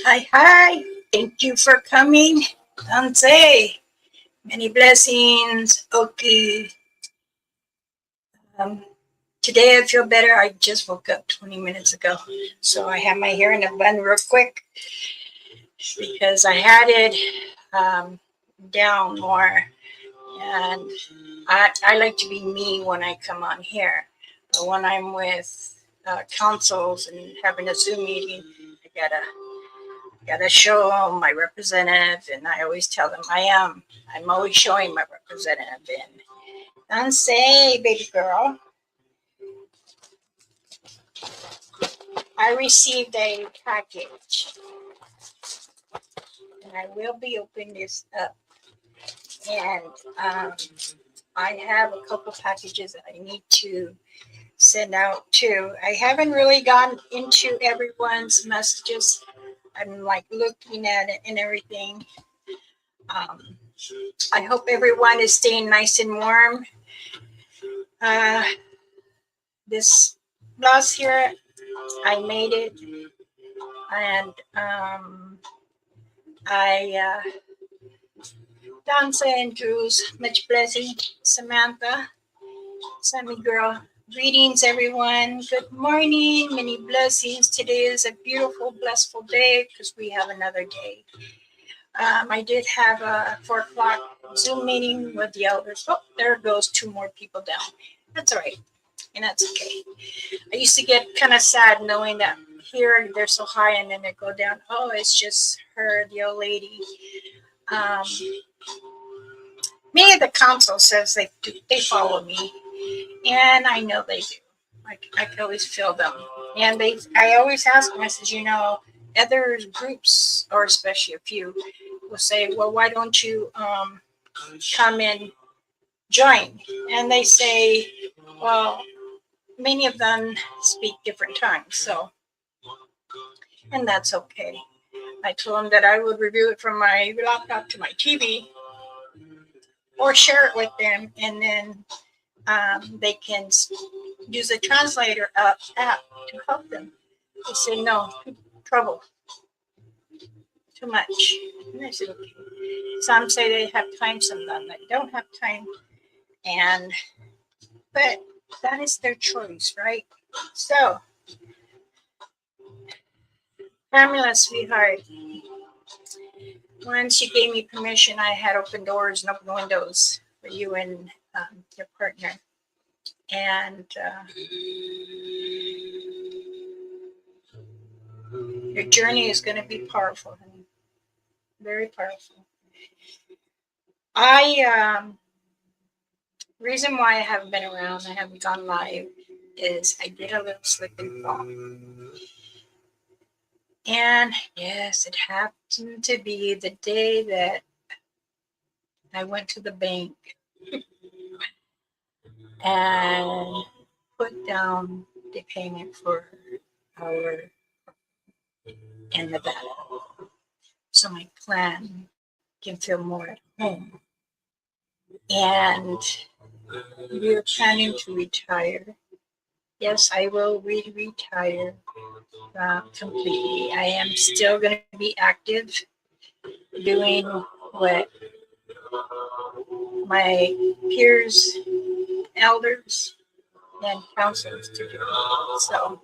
Hi, hi. Thank you for coming. TANSI. Many blessings. Okay. Um, Today I feel better. I just woke up 20 minutes ago. So I have my hair in a bun real quick because I had it down more. And I like to be me when I come on here. But when I'm with councils and having a Zoom meeting, I gotta show my representative, and I always tell them I'm always showing my representative. And say, baby girl, I received a package, and I will be opening this up. And I have a couple packages that I need to send out too. I haven't really gone into everyone's messages. I'm like looking at it and everything. Um, I hope everyone is staying nice and warm. Uh, this last year, I made it, and I Danza and Drew's much blessing. Samantha, Sammy girl, greetings everyone. Good morning, many blessings. Today is a beautiful, blissful day because we have another day. I did have a 4 o'clock Zoom meeting with the elders. Oh, there goes two more people down. That's all right, and that's okay. I used to get kind of sad knowing that here they're so high and then they go down. Oh, it's just her, the old lady. Um, Many of the council says they follow me, and I know they do. I can always feel them, and I always ask them. I says, other groups, or especially a few, will say, well, why don't you come and join? And they say, well, many of them speak different tongues, so, and that's okay. I told them that I would review it from my laptop to my TV or share it with them, and then they can use a translator app to help them. They say, no, trouble, too much. And I said, okay. Some say they have time, some they don't have time. But that is their choice, right? So, Pamela, sweetheart, once you gave me permission, I had open doors and open windows for you and your partner. And your journey is going to be powerful, honey. Very powerful. Reason why I haven't been around, I haven't gone live, is I did a little slip and fall. And yes, it happened to be the day that I went to the bank and put down the payment for our in Nevada, so my plan can feel more at home. And we're planning to retire. Yes, I will retire completely. I am still going to be active, doing what my peers, elders, and counselors to do. So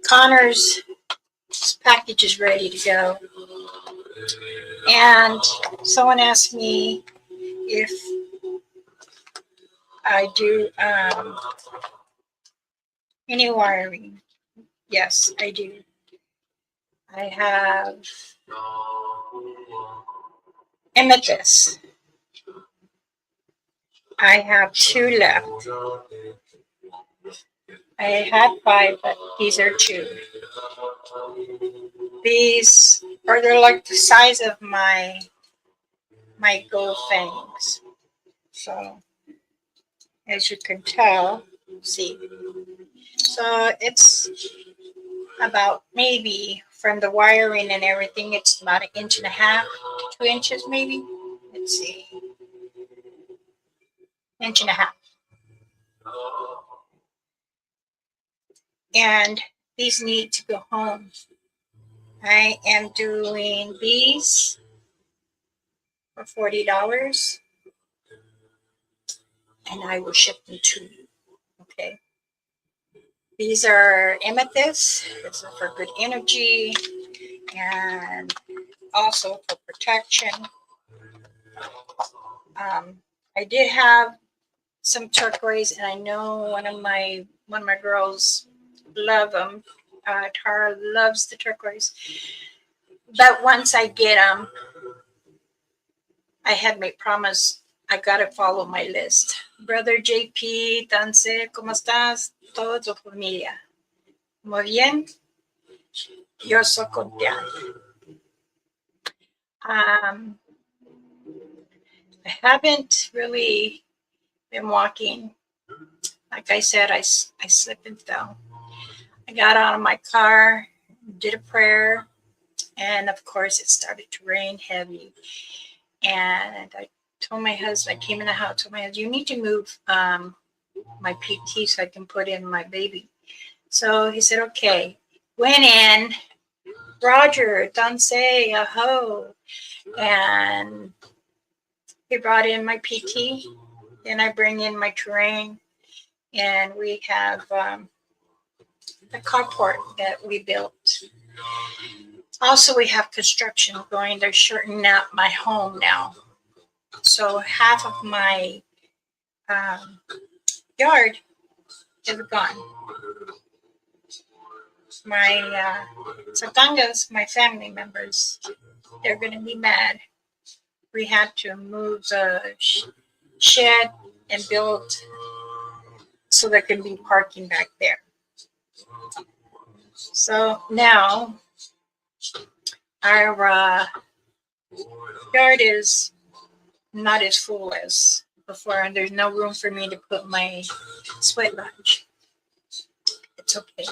Connor's package is ready to go. And someone asked me if I do any wiring. Yes, I do. I have amethyst. I have 2 left. I had 5, but these are 2. These they're like the size of my gold fangs. So as you can tell, see. So it's about maybe from the wiring and everything, it's about 1.5 to 2 inches maybe. Let's see. 1.5 inches. and these need to go home. I am doing these for $40, and I will ship them to you. Okay. These are amethysts. This is for good energy and also for protection. I did have some turquoise, and I know one of my girls love them. Tara loves the turquoise. But once I get them, I had made promise. I gotta follow my list. Brother JP, Tanse, ¿cómo estás? Toda tu familia. Muy bien. Yo soy contenta. I haven't really been walking. Like I said, I slipped and fell. I got out of my car, did a prayer, and of course it started to rain heavy. And I told my husband, I came in the house, told my husband, you need to move my PT so I can put in my baby. So he said, okay. Went in, Roger, don't say a ho. And he brought in my PT. Then I bring in my terrain. And we have a carport that we built. Also, we have construction going. They're shortening out my home now. So half of my yard is gone. My Satangas, my family members, they're going to be mad. We had to move the shed and build so there can be parking back there. So now our yard is not as full as before, and there's no room for me to put my sweat lodge. It's okay.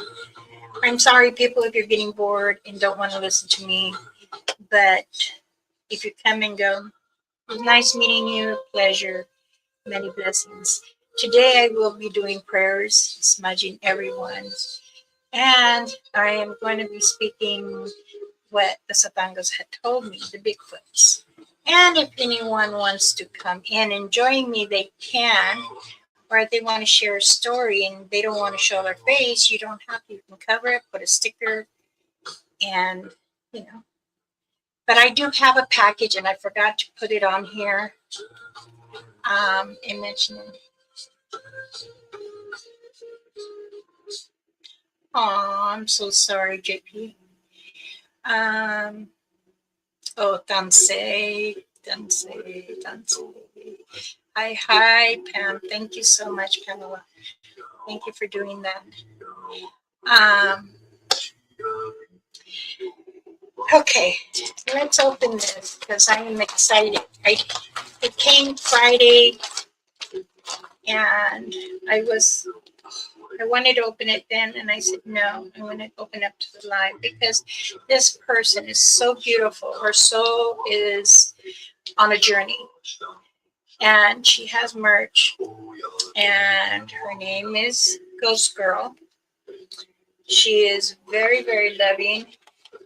I'm sorry, people, if you're getting bored and don't want to listen to me, but if you come and go, it was nice meeting you. Pleasure. Many blessings. Today I will be doing prayers, smudging everyone, and I am going to be speaking what the Satangas had told me, the Bigfoots. And if anyone wants to come in and join me, they can. Or if they want to share a story and they don't want to show their face, you don't have to. You can cover it, put a sticker, and, you know. But I do have a package, and I forgot to put it on here. And mention it. Oh, I'm so sorry, JP. Oh, Tanse. Hi, Pam. Thank you so much, Pamela. Thank you for doing that. Okay, let's open this because I am excited. It came Friday, and I wanted to open it then, and I said no. I want to open up to the live because this person is so beautiful. Her soul is on a journey, and she has merch, and her name is Ghost Girl. She is very, very loving,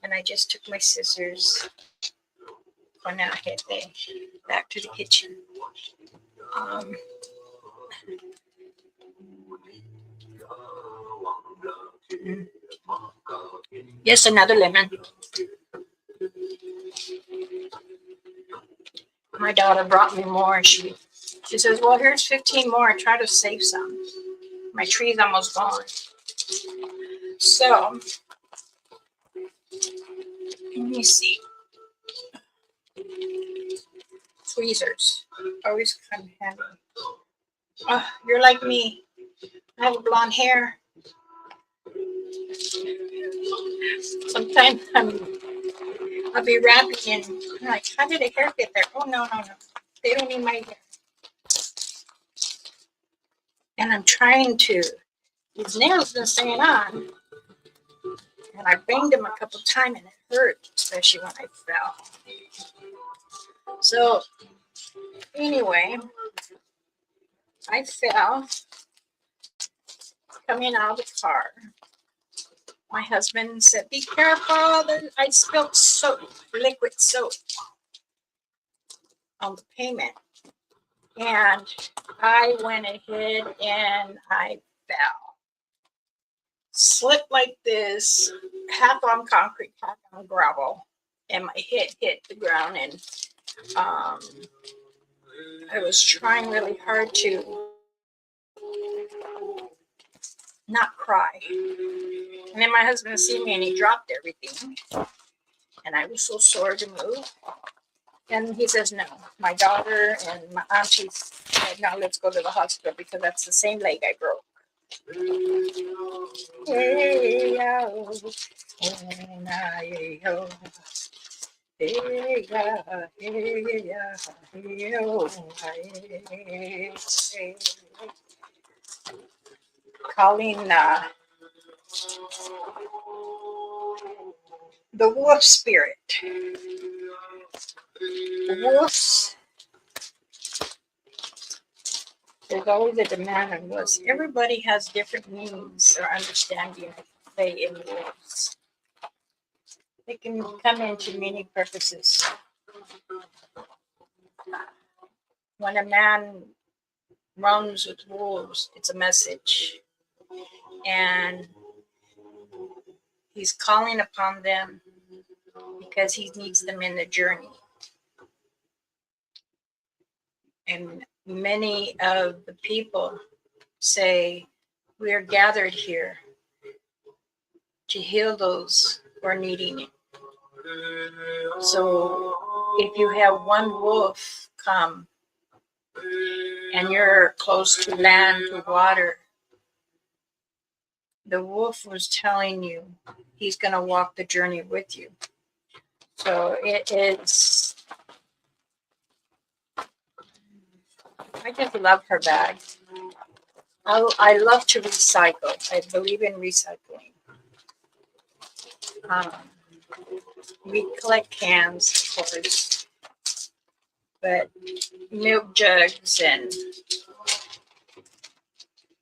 and I just took my scissors. Back to the kitchen. Yes, another lemon. My daughter brought me more. She says, well, here's 15 more. Try to save some. My tree's almost gone. So, let me see. Tweezers. Always kind of handy. Oh, you're like me. I have blonde hair. Sometimes I'll be wrapping and I'm like, how did the hair get there? Oh, no. They don't need my hair. And I'm trying to, these nails been staying on. And I banged them a couple times and it hurt, especially when I fell. So, anyway, I fell coming out of the car. My husband said, "Be careful." I spilled soap, liquid soap, on the pavement. And I went ahead and I fell. Slipped like this, half on concrete, half on gravel. And my head hit the ground. And I was trying really hard to not cry. And then my husband seen me and he dropped everything. And I was so sore to move. And he says, no. My daughter and my auntie said, no, let's go to the hospital because that's the same leg I broke. Hey, yo. Hey, yo. Hey, yeah, hey, yeah, hey, yo, hey, hey. Calling the wolf spirit. Wolves, there's always a demand on wolves. Everybody has different meanings or understanding of they in wolves. They can come into many purposes. When a man runs with wolves, it's a message. And he's calling upon them because he needs them in the journey. And many of the people say, we are gathered here to heal those who are needing it. So if you have one wolf come and you're close to land, to water, the wolf was telling you he's going to walk the journey with you. So it is, I just love her bag. I love to recycle. I believe in recycling. We collect cans, of course, but milk jugs, and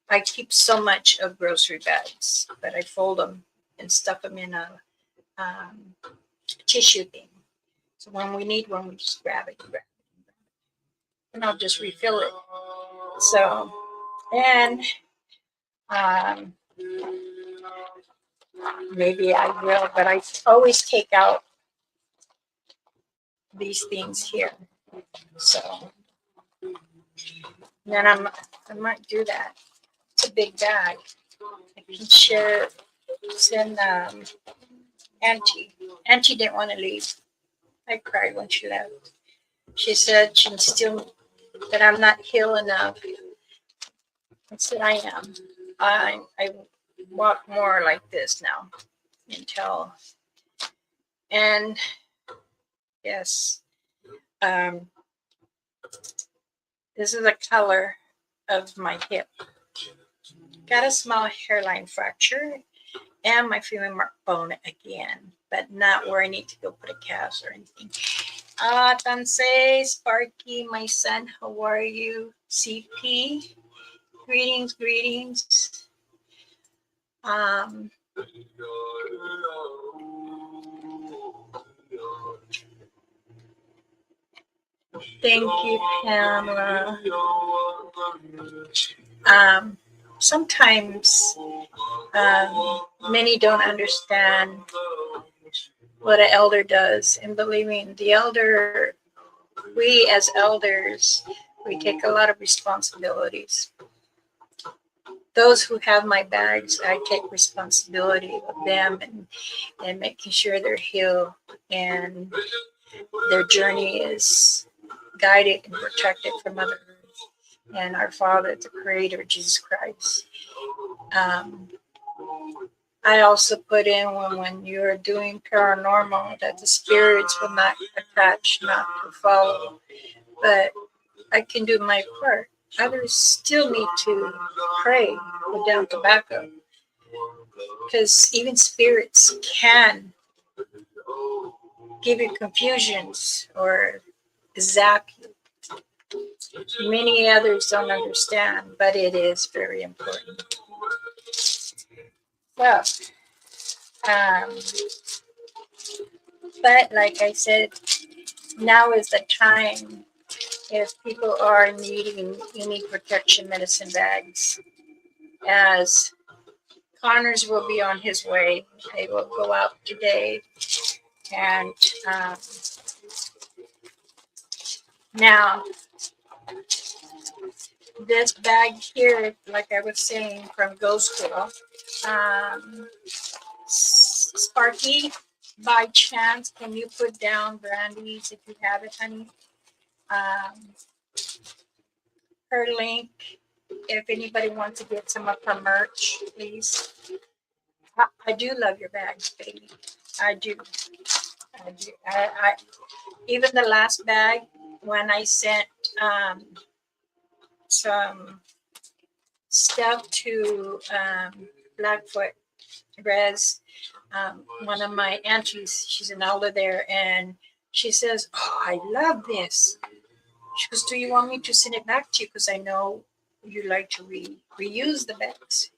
I keep so much of grocery bags, but I fold them and stuff them in a tissue thing. So when we need one, we just grab it, and I'll just refill it. So, and maybe I will, but I always take out these things here. So then I might do that. It's a big bag. I can share, send Auntie. Auntie didn't want to leave. I cried when she left. She said she still, that I'm not healed enough. I said I am. I walk more like this now until, and yes, this is the color of my hip. Got a small hairline fracture and my femur bone again, but not where I need to go put a cast or anything. Tansi, Sparky, my son, how are you? CP, greetings, greetings. Thank you, Pamela. Sometimes many don't understand what an elder does. And believe me, the elder, we as elders, we take a lot of responsibilities. Those who have my bags, I take responsibility of them and making sure they're healed and their journey is guided and protected from Mother Earth and our Father, the Creator, Jesus Christ. I also put in when you're doing paranormal that the spirits will not attach, not to follow. But I can do my part. Others still need to pray, put down tobacco. Because even spirits can give you confusions or zap you. Many others don't understand, but it is very important. Well, Um, but like I said, now is the time if people are needing any protection medicine bags, as Connors will be on his way. He will go out today. And now, this bag here, like I was saying, from Ghost Girl, Sparky, by chance, can you put down Brandy's if you have it, honey? Her link, if anybody wants to get some of her merch, please. I do love your bags, baby. I do. I do. Even the last bag, when I sent some stuff to Blackfoot Res, one of my aunties, she's an elder there, and she says, "Oh, I love this." She goes, "Do you want me to send it back to you? Because I know you like to reuse the bags."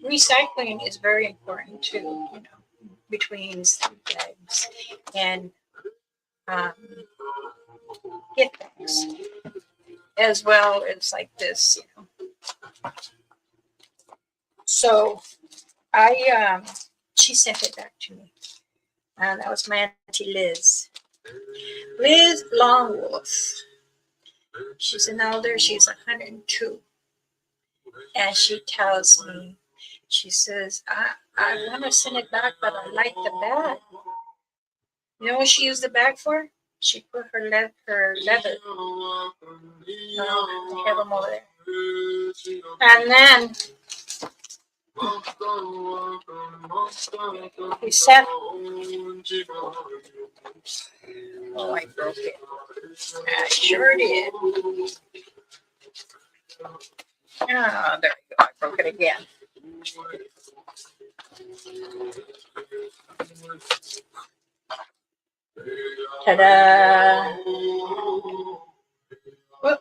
Recycling is very important too, you know, between bags and gift bags, as well as like this, you know. So she sent it back to me. And that was my auntie Liz. Liz Longwolf. She's an elder. She's 102. And she tells me, she says, I want to send it back, but I like the bag. You know what she used the bag for? She put her leather. I have them over there. And then he said, "Oh, I broke it. I sure did." Oh, there we go. I broke it again. Ta-da! Whoop.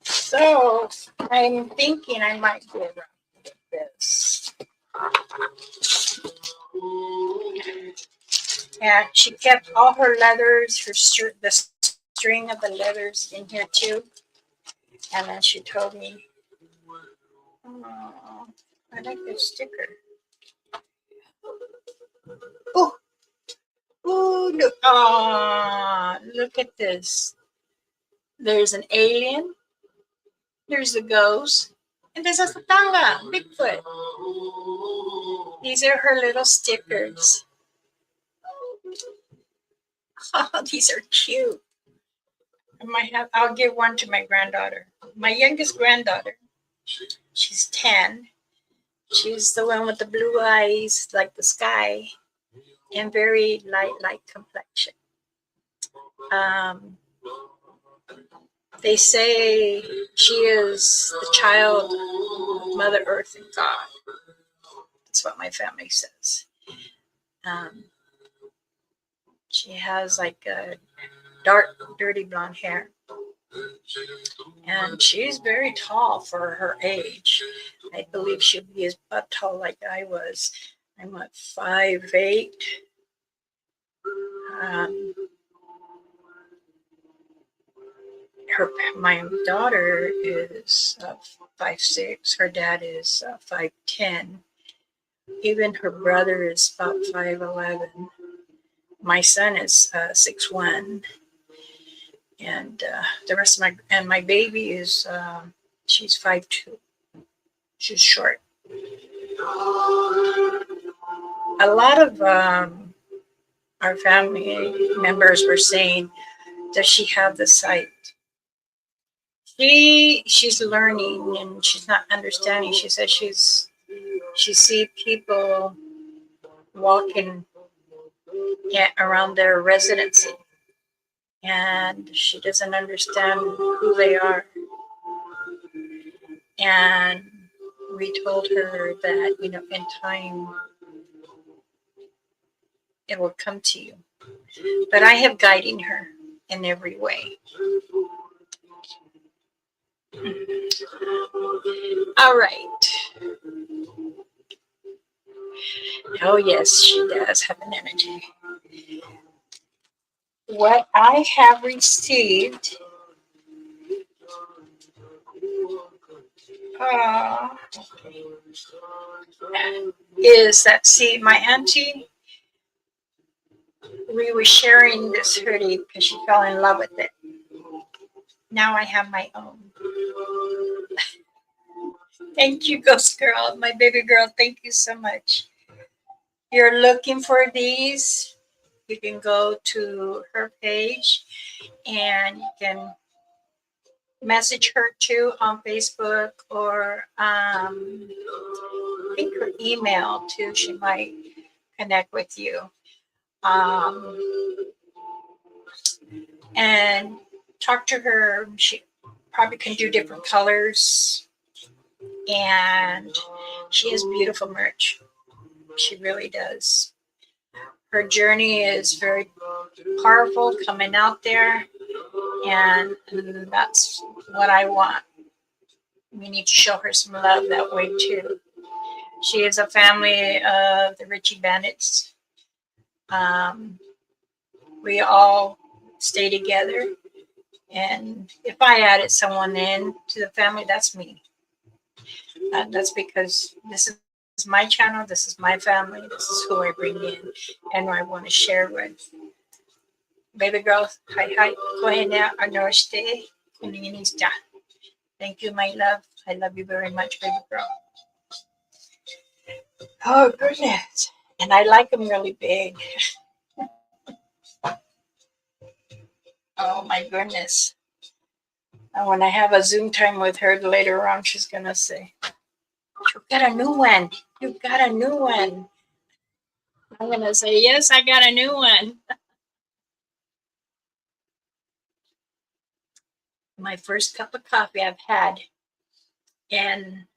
So I'm thinking I might get this. And she kept all her leathers, the string of the leathers in here too. And then she told me, "Oh, I like this sticker." Oh, oh, look! Ah, look at this. There's an alien. There's a ghost, and there's a satanga, Bigfoot. These are her little stickers. Oh, these are cute. I'll give one to my granddaughter. My youngest granddaughter. She's 10. She's the one with the blue eyes, like the sky, and very light complexion. They say she is the child of Mother Earth and God. That's what my family says. She has like a dark, dirty blonde hair. And she's very tall for her age. I believe she'll be as tall like I was. I'm at 5'8". My daughter is 5'6". Her dad is 5'10". Even her brother is about 5'11". My son is 6'1". And the rest of my baby is she's 5'2". She's short. A lot of our family members were saying, does she have the sight? She's learning and she's not understanding. She says she sees people walking around their residency, and she doesn't understand who they are. And we told her that, you know, in time it will come to you. But I have guiding her. in every way. All right. Oh, yes, she does have an energy. What I have received is that, see, my auntie, we were sharing this hoodie because she fell in love with it. Now I have my own. Thank you, Ghost Girl, my baby girl. Thank you so much. You're looking for these, you can go to her page and you can message her too on Facebook, or I think her email too. She might connect with you. And talk to her. She probably can do different colors, and she has beautiful merch. She really does. Her journey is very powerful coming out there, and that's what I want. We need to show her some love that way too. She is a family of the Richie Bandits. We all stay together, and if I added someone in to the family, that's me. That's because this is my channel, this is my family, this is who I bring in and who I want to share with. Baby girl, hi, Kohena Anoshte, Kuninista. Thank you, my love. I love you very much, baby girl. Oh, goodness. And I like them really big. Oh, my goodness. And when I have a Zoom time with her later on, she's going to say, "You got a new one. You got a new one." I'm going to say, "Yes, I got a new one." My first cup of coffee I've had in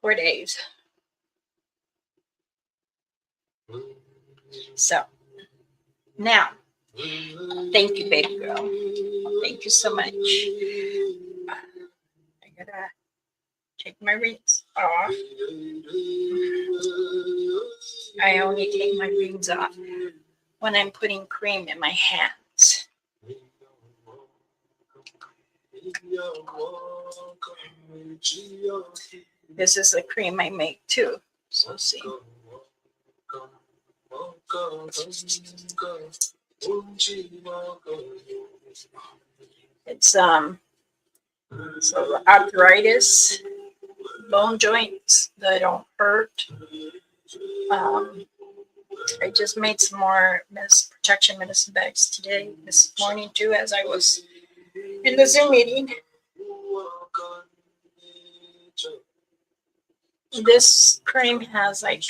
4 days. So, now, thank you, baby girl. Thank you so much. I gotta take my rings off. I only take my rings off when I'm putting cream in my hands. This is the cream I make too. So see. It's so arthritis, bone joints that don't hurt. I just made some more protection medicine bags today, this morning too, as I was in the Zoom meeting. This cream has like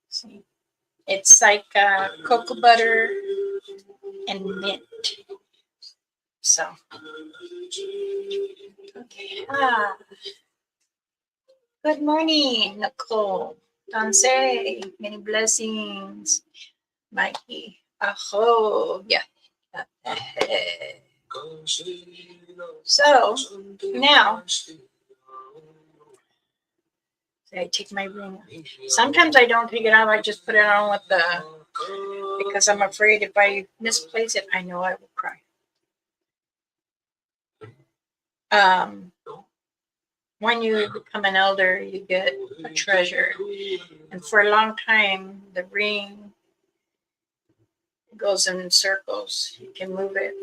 see, it's like cocoa butter and mint. So okay. Good morning, Nicole. TANSI, many blessings. Mikey. Aho. Yeah. So now I take my ring off. Sometimes I don't take it off, I just put it on with because I'm afraid if I misplace it, I know I will cry. When you become an elder, you get a treasure. And for a long time, the ring goes in circles. You can move it.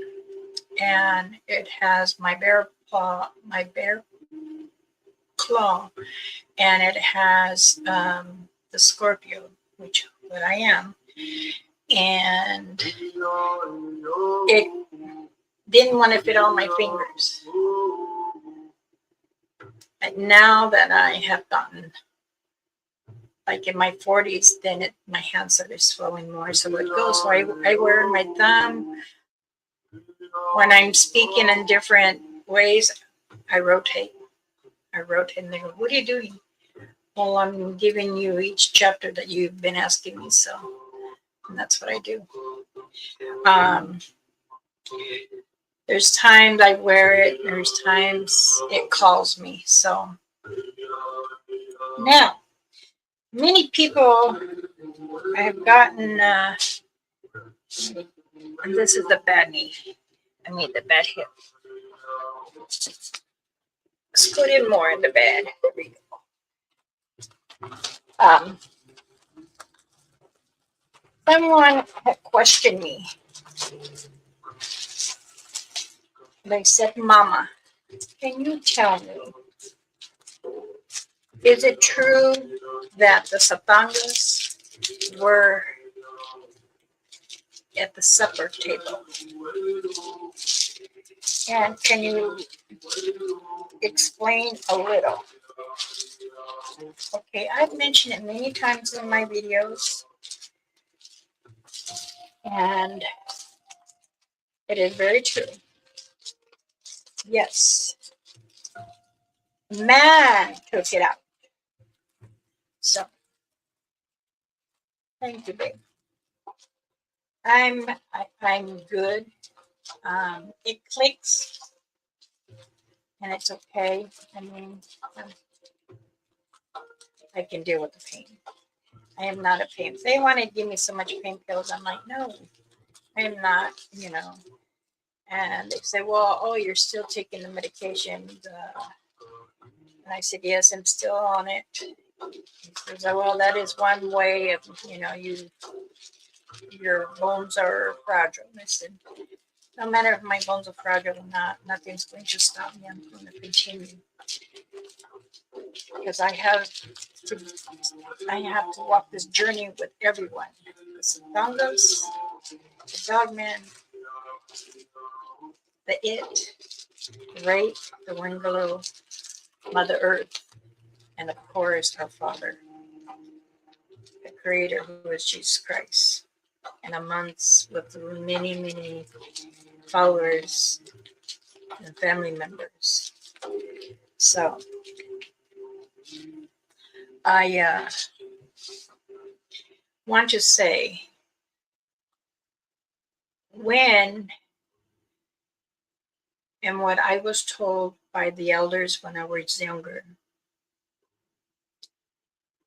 And it has my bear claw, and it has the Scorpio, which what I am. And it didn't want to fit all my fingers. But now that I have gotten like in my 40s, then my hands started swelling more. So it goes. So I wear my thumb. When I'm speaking in different ways, I rotate. And they go, "What are you doing?" Well, I'm giving you each chapter that you've been asking me, so and that's what I do. Um, there's times I wear it, there's times it calls me. So now, many people have gotten, and this is the bad knee. I mean, the bad hip. Scoot in more in the bed. There we go. Someone had questioned me. They said, Mama, can you tell me, is it true that the Satangas were at the supper table? And can you explain a little? Okay, I've mentioned it many times in my videos, and it is very true. Yes, man took it out. So, thank you, babe. I'm good. It clicks, and it's okay. I mean, I can deal with the pain. I am not a pain. They want to give me so much pain pills. I'm like, no, I am not. And they say, well, oh, you're still taking the medication. And I said, yes, I'm still on it. He says, well, that is one way of, your bones are fragile. I said, no matter if my bones are fragile or not, nothing's going to stop me. I'm going to continue because I have to walk this journey with everyone. The Santangas, the Dogman, the It, the Rape, the Wingalo, Mother Earth, and of course our Father, the Creator, who is Jesus Christ, and amongst with many, many followers and family members. So I want to say, when and what I was told by the elders when I was younger,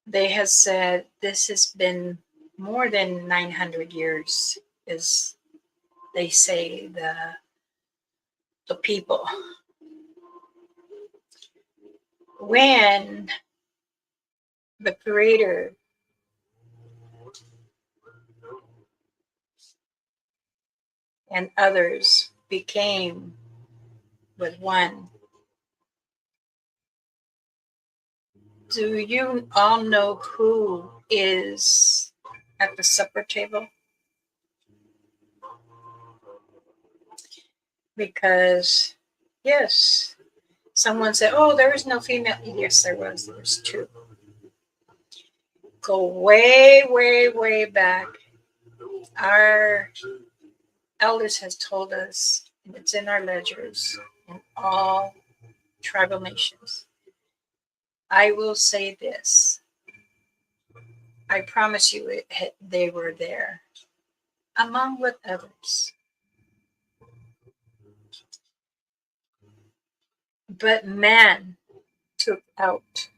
they have said this has been more than 900 years, is they say the people. When the Creator and others became with one, do you all know who is at the supper table? Because, yes, someone said, oh, there is no female. Yes, there was. There was two. Go way, way, way back. Our elders has told us, and it's in our ledgers, in all tribal nations. I will say this. I promise you they were there, among with others. But man took out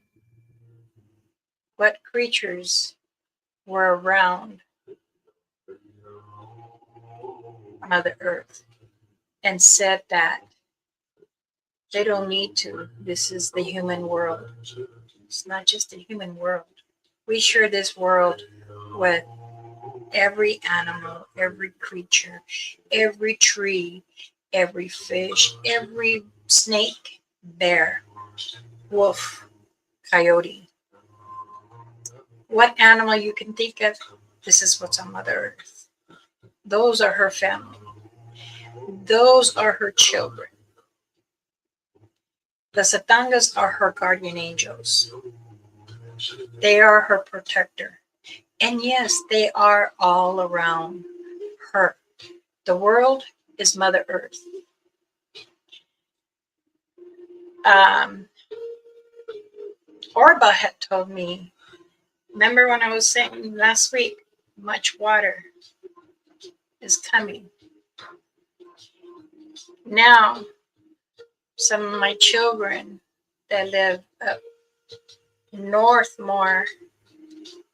what creatures were around Mother Earth and said that they don't need to. This is the human world. It's not just the human world. We share this world with every animal, every creature, every tree, every fish, every snake, bear, wolf, coyote. What animal you can think of, this is what's on Mother Earth. Those are her family. Those are her children. The Satangas are her guardian angels. They are her protector. And yes, they are all around her. The world is Mother Earth. Orba had told me, remember when I was saying last week, much water is coming. Now, some of my children that live up north more,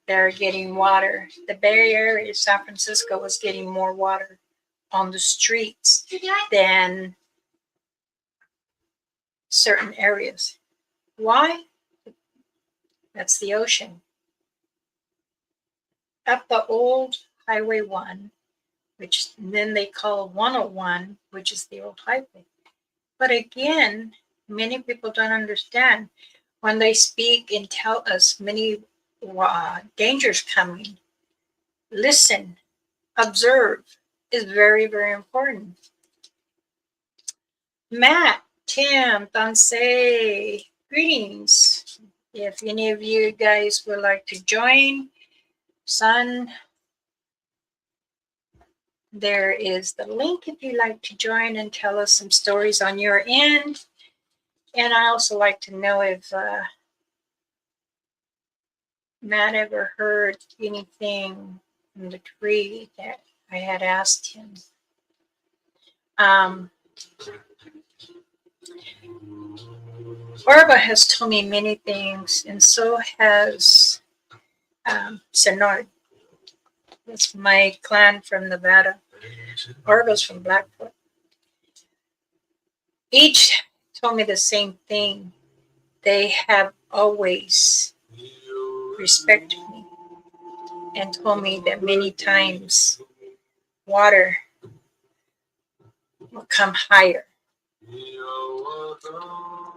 they're getting water. The Bay Area, San Francisco, was getting more water on the streets than certain areas. Why? That's the ocean. Up the old Highway 1, which then they call 101, which is the old highway. But again, many people don't understand when they speak and tell us many dangers coming. Listen, observe is very, very important. Matt, Tim, TANSI, greetings. If any of you guys would like to join, son, there is the link if you'd like to join and tell us some stories on your end. And I also like to know if Matt ever heard anything from the tree that I had asked him. Orba has told me many things, and so has Senard. That's my clan from Nevada. Orba's from Blackfoot. Each told me the same thing. They have always respected me and told me that many times water will come higher.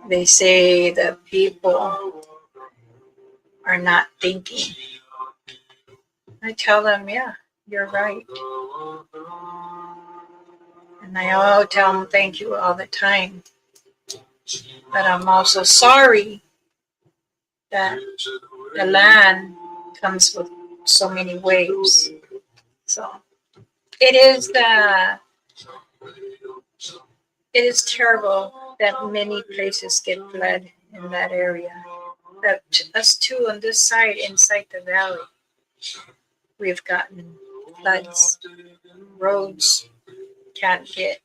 They say the people are not thinking. I tell them, yeah, you're right. And I tell them thank you all the time. But I'm also sorry that the land comes with so many waves. So it is terrible that many places get flooded in that area. But us too on this side, inside the valley, we've gotten floods, roads can't get.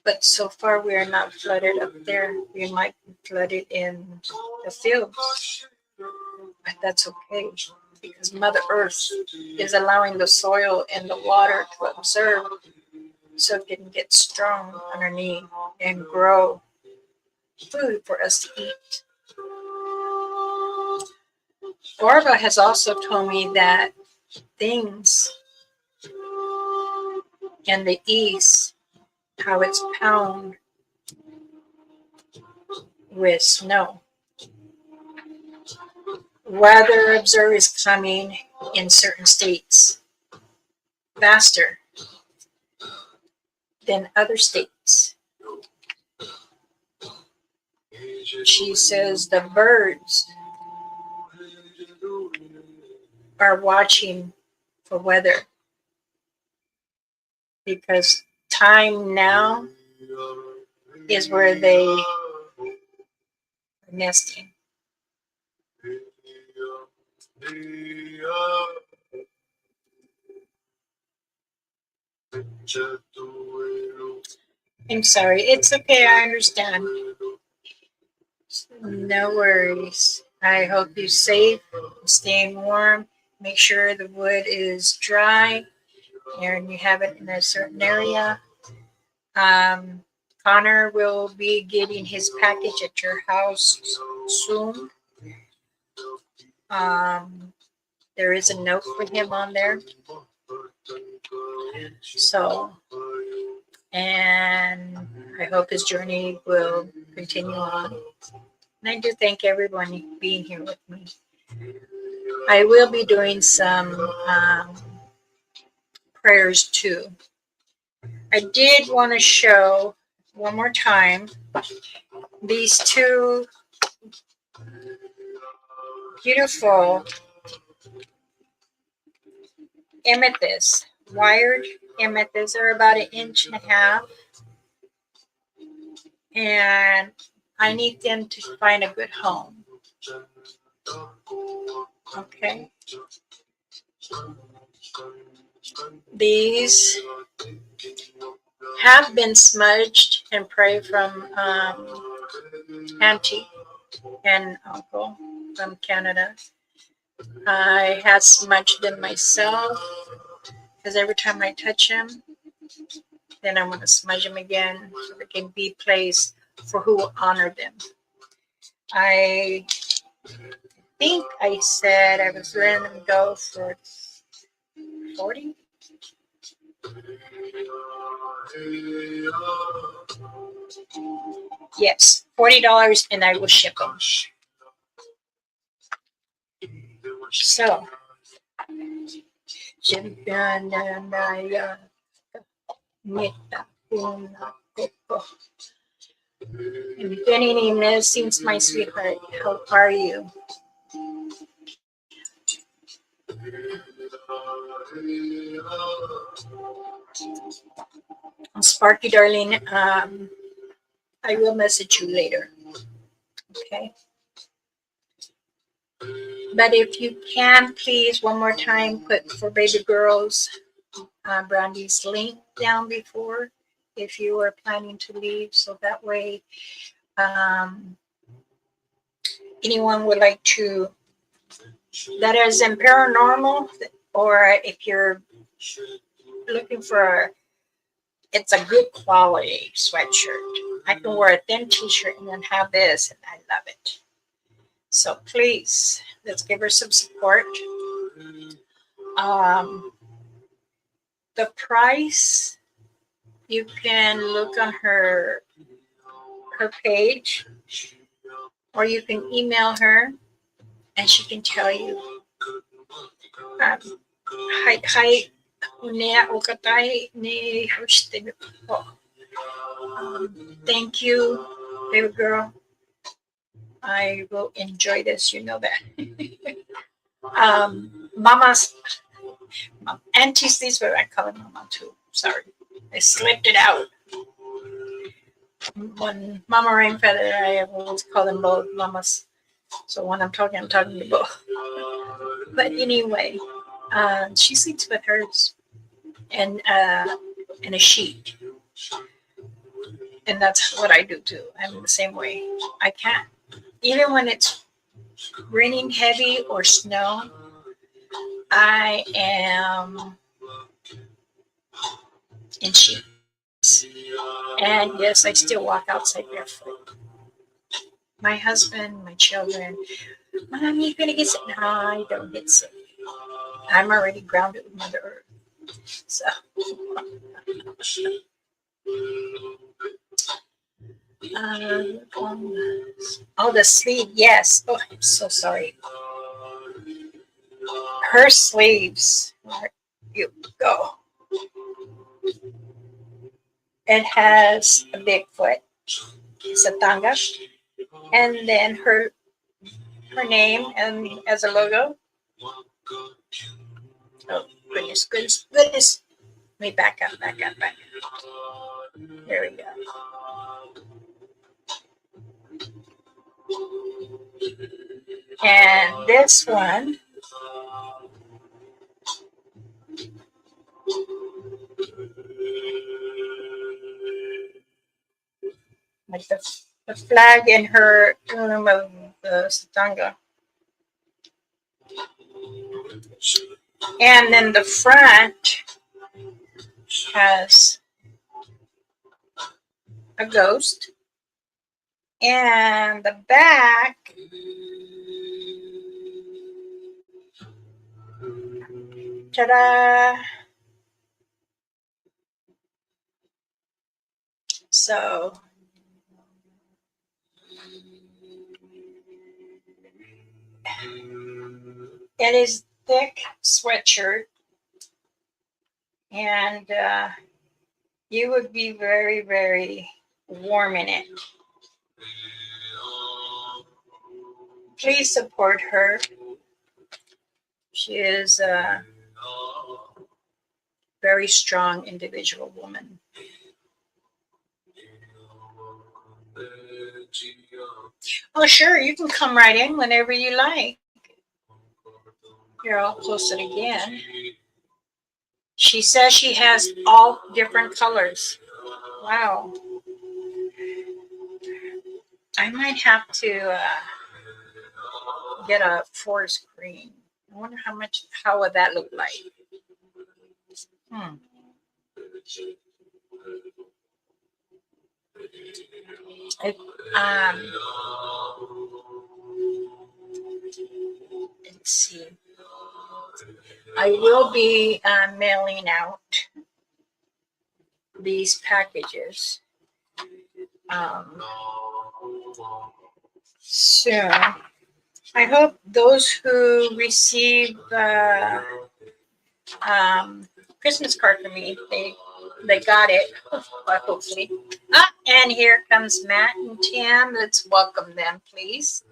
But so far we are not flooded up there. We might be flooded in the fields, but that's okay because Mother Earth is allowing the soil and the water to absorb so it can get strong underneath and grow food for us to eat. Orva has also told me that things in the east, how it's pound with snow. Weather observer is coming in certain states faster than other states. She says the birds are watching for weather because time now is where they are nesting. I'm sorry. It's okay. I understand. No worries. I hope you're safe, staying warm. Make sure the wood is dry and you have it in a certain area. Connor will be getting his package at your house soon. There is a note for him on there. So, and I hope his journey will continue on. And I do thank everyone being here with me. I will be doing some prayers too. I did want to show one more time these two beautiful amethysts, wired amethysts. Are about 1.5 inches. And I need them to find a good home. Okay. These have been smudged and pray from auntie and uncle from Canada. I had smudged them myself because every time I touch them, then I'm going to smudge them again so they can be placed for who will honor them. I think I said I was letting them go for 40. Yes, $40, and I will ship them. So, Benny seems my sweetheart. How are you? Sparky, darling. I will message you later. Okay. But if you can, please, one more time, put for baby girls Brandy's link down before if you are planning to leave, so that way anyone would like to that is in paranormal, or if you're looking for it's a good quality sweatshirt. I can wear a thin t-shirt and then have this, and I love it. So please, let's give her some support. The price, you can look on her page, or you can email her, and she can tell you. Hi, thank you, baby girl. I will enjoy this, you know that. Mama's aunties, these were I call her mama too. Sorry, I slipped it out. When Mama Rain Feather, I always call them both mamas. So when I'm talking to both. But anyway, she sleeps with hers and in a sheet, and that's what I do too. I'm the same way. I can't, even when it's raining heavy or snow. I am in sheets, and yes, I still walk outside barefoot. My husband, my children, Mom, you're gonna get sick. No, I don't get sick. I'm already grounded with Mother Earth. So, oh, the sleeve, yes. Oh, I'm so sorry. Her sleeves. There you go. It has a Bigfoot, Satanga, and then her name and as a logo. Oh, goodness. Let me back up. There we go. And this one, like the flag in her room of the Satanga. And then the front has a ghost. And the back ta-da! So it is thick sweatshirt, and you would be very, very warm in it. Please support her. She is a very strong individual woman. Oh, sure. You can come right in whenever you like. Here, I'll post it again. She says she has all different colors. Wow. I might have to get a forest green. I wonder how would that look like? Hmm. It, let's see. I will be mailing out these packages soon. I hope those who receive Christmas card from me, they got it. Hopefully. And here comes Matt and Tim. Let's welcome them, please.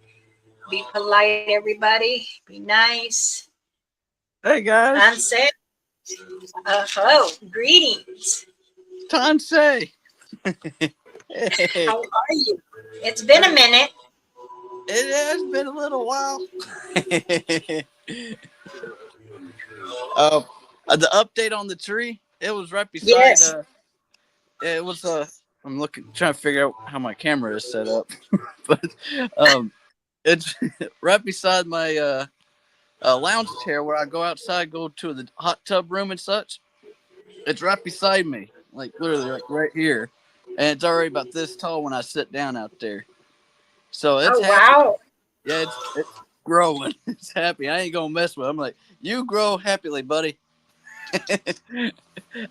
Be polite, everybody. Be nice. Hey guys. TANSI. Hello. Greetings. TANSI. Hey. How are you? It's been a minute. It has been a little while. The update on the tree, it was right beside. Yes. It was I'm trying to figure out how my camera is set up, but it's right beside my lounge chair where I go outside, go to the hot tub room and such. It's right beside me, like literally like right here, and it's already about this tall when I sit down out there. So it's happy. Wow. Yeah, it's growing. It's happy. I ain't gonna mess with it. I'm like, you grow happily, buddy.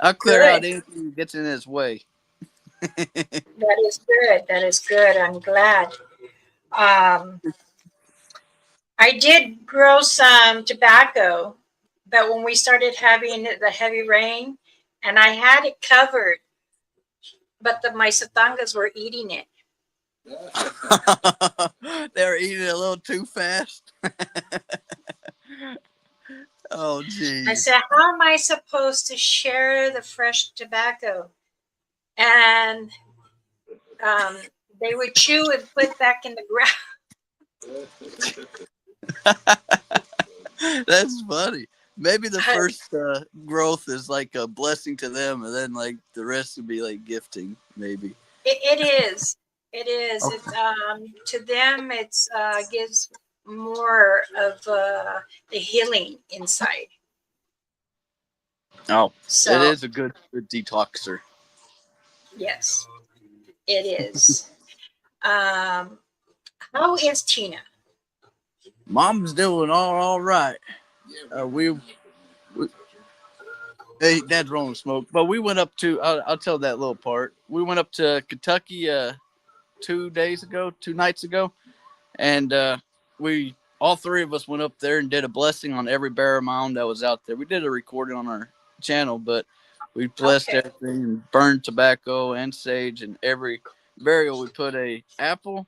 I'll clear out anything that gets in its way. That is good. That is good. I'm glad. I did grow some tobacco, but when we started having the heavy rain, and I had it covered, but my satangas were eating it. They were eating it a little too fast. Oh, geez. I said, how am I supposed to share the fresh tobacco? And they would chew and put back in the ground. That's funny. Maybe the first growth is like a blessing to them, and then like the rest would be like gifting. Maybe it is. It is. Okay. It's to them, it's gives more of the healing inside. Oh, so it is a good detoxer. Yes, it is. How is Tina? Mom's doing all right. Hey, Dad's rolling smoke. But we went up to. I'll tell that little part. We went up to Kentucky 2 nights ago, and we all three of us went up there and did a blessing on every barrel mound that was out there. We did a recording on our channel, but we blessed everything and burned tobacco and sage, and every burial we put a apple,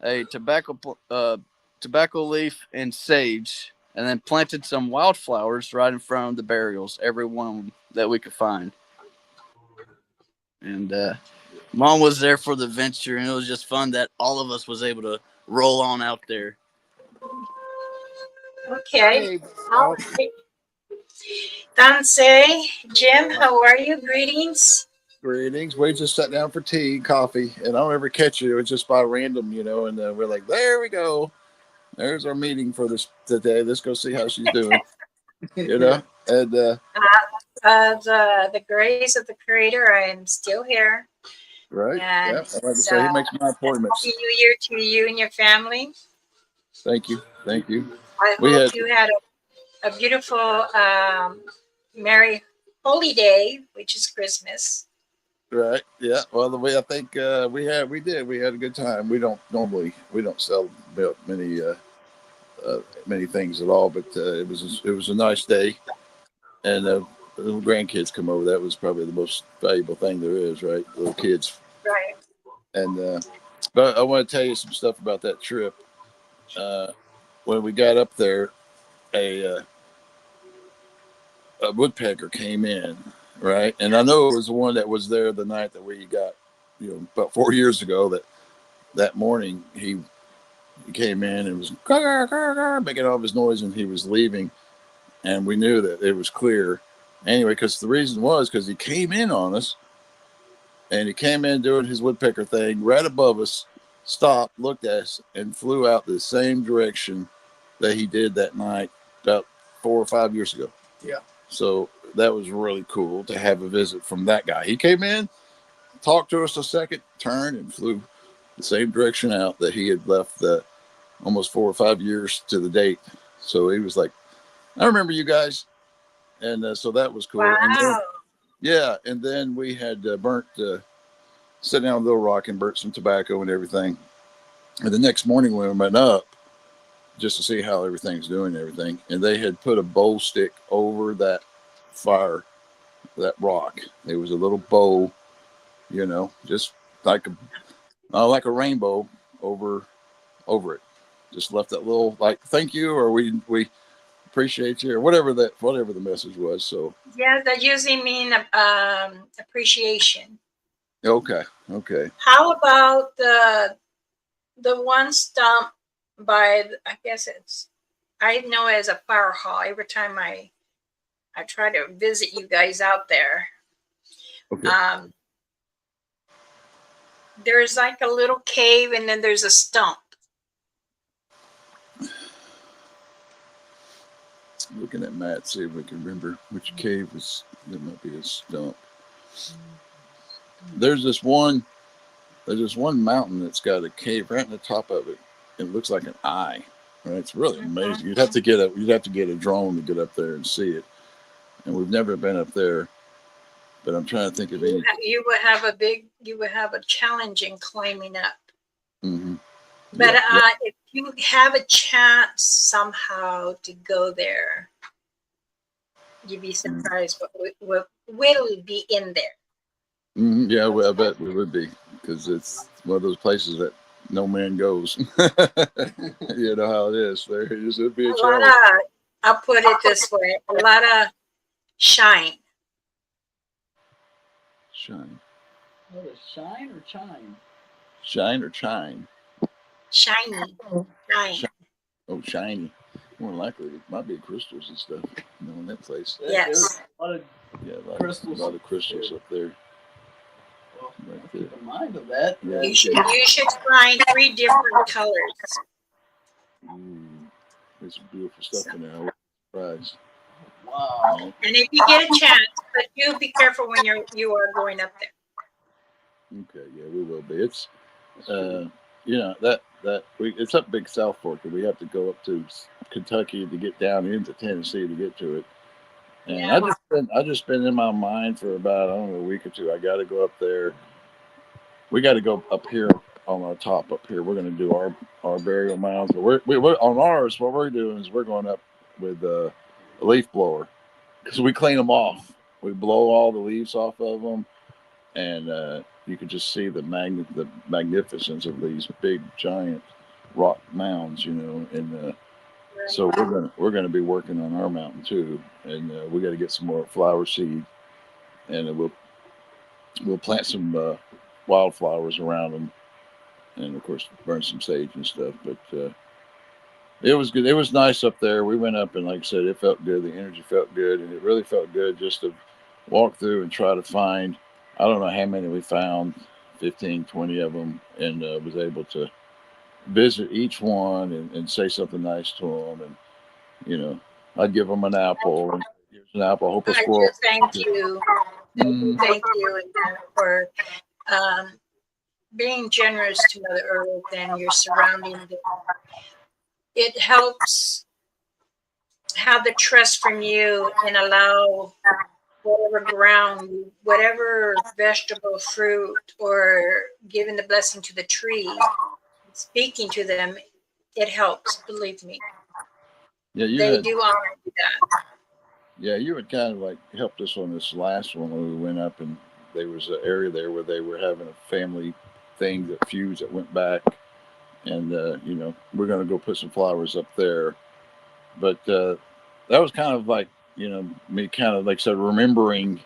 a tobacco leaf, and sage, and then planted some wildflowers right in front of the burials, every one that we could find. And Mom was there for the venture, and it was just fun that all of us was able to roll on out there. Okay. TANSI, Jim, how are you? Greetings. Greetings. We just sat down for tea and coffee, and I don't ever catch you. It was just by random, and we're like, there we go. There's our meeting for this today. Let's go see how she's doing. And the grace of the Creator, I am still here. Right. And yeah. Like I say, he makes my appointments. Happy New Year to you and your family. Thank you. Thank you. I hope you had a beautiful, merry holy day, which is Christmas. Right. Yeah. Well, I think we did. We had a good time. We don't sell many things at all, but it was a nice day, and the little grandkids come over. That was probably the most valuable thing there is, right? Little kids. Right. And but I want to tell you some stuff about that trip. When we got up there, a woodpecker came in, right? And I know it was the one that was there the night that we got, about 4 years ago, that that morning he came in and was making all of his noise, and he was leaving, and we knew that it was clear anyway, because the reason was because he came in on us, and he came in doing his woodpecker thing right above us, stopped, looked at us, and flew out the same direction that he did that night about 4 or 5 years ago. Yeah. So that was really cool to have a visit from that guy. He came in, talked to us a second, turned, and flew the same direction out that he had left the almost 4 or 5 years to the date. So he was like, I remember you guys. And so that was cool. And then, Wow. yeah, and then we had burnt, sat down on Little Rock and burnt some tobacco and everything. And the next morning we went up just to see how everything's doing and everything. And they had put a bow stick over that fire, that rock. It was a little bow, you know, just like a rainbow over it. Just left that little like thank you, or we appreciate you, or whatever the message was. So Yeah, that usually mean appreciation. okay. How about the one stump by I guess I know it as a fire hall. Every time I try to visit you guys out there, Okay. There's like a little cave, and then there's a stump. Looking at Matt, see if we can remember which cave was. There might be a stump. There's this one mountain that's got a cave right in the top of it. It looks like an eye. Right? It's really amazing. You'd have to get a drone to get up there and see it. And we've never been up there, but I'm trying to think of any. You would have a challenge in climbing up. Mm-hmm. But Yeah. if you have a chance somehow to go there, you'd be surprised what will be in there. Mm-hmm. Yeah, well, I bet we would be, because it's one of those places that no man goes. You know how it is. It'd be a challenge. I'll put it this way: a lot of shine. Shine. What is shine or chime? Shine or chine? Shiny. Shine. Oh, shiny. More likely, it might be crystals and stuff. You know, in that place. Yes. A lot of crystals. A lot of crystals up there. Well, Right keep there. in mind of that. Yeah. You should find 3 different colors. There's some beautiful stuff in there. I was surprised. Wow. And if you get a chance, but you be careful when you are going up there. Okay, yeah, we will be. It's you know, it's up Big South Fork, and we have to go up to Kentucky to get down into Tennessee to get to it. And Yeah. I just been in my mind for about, I don't know, a week or two. I got to go up there. We got to go up here on our top up here. We're going to do our burial mounds. But we're on ours. What we're doing is we're going up with a leaf blower, because we clean them off. We blow all the leaves off of them, and you can just see the magnificence of these big giant rock mounds, you know. And so we're gonna be working on our mountain too, and we got to get some more flower seed, and we'll plant some wildflowers around them, and of course burn some sage and stuff. But it was good. It was nice up there. We went up, and like I said, it felt good. The energy felt good, and it really felt good just to walk through and try to find. I don't know how many we found, 15, 20 of them, and was able to visit each one and say something nice to them. And, you know, I'd give them an apple. And here's an apple. Hope a I squirrel. do thank you. Thank you for being generous to Mother Earth and your surrounding. It helps have the trust from you and allow whatever ground, whatever vegetable, fruit, or giving the blessing to the tree, speaking to them, it helps, believe me. Yeah, They do honor that. Yeah, you had kind of like helped us on this last one when we went up, and there was an area there where they were having a family thing that fused that went back, and you know, we're going to go put some flowers up there. But that was kind of like, you know, me kind of like said remembering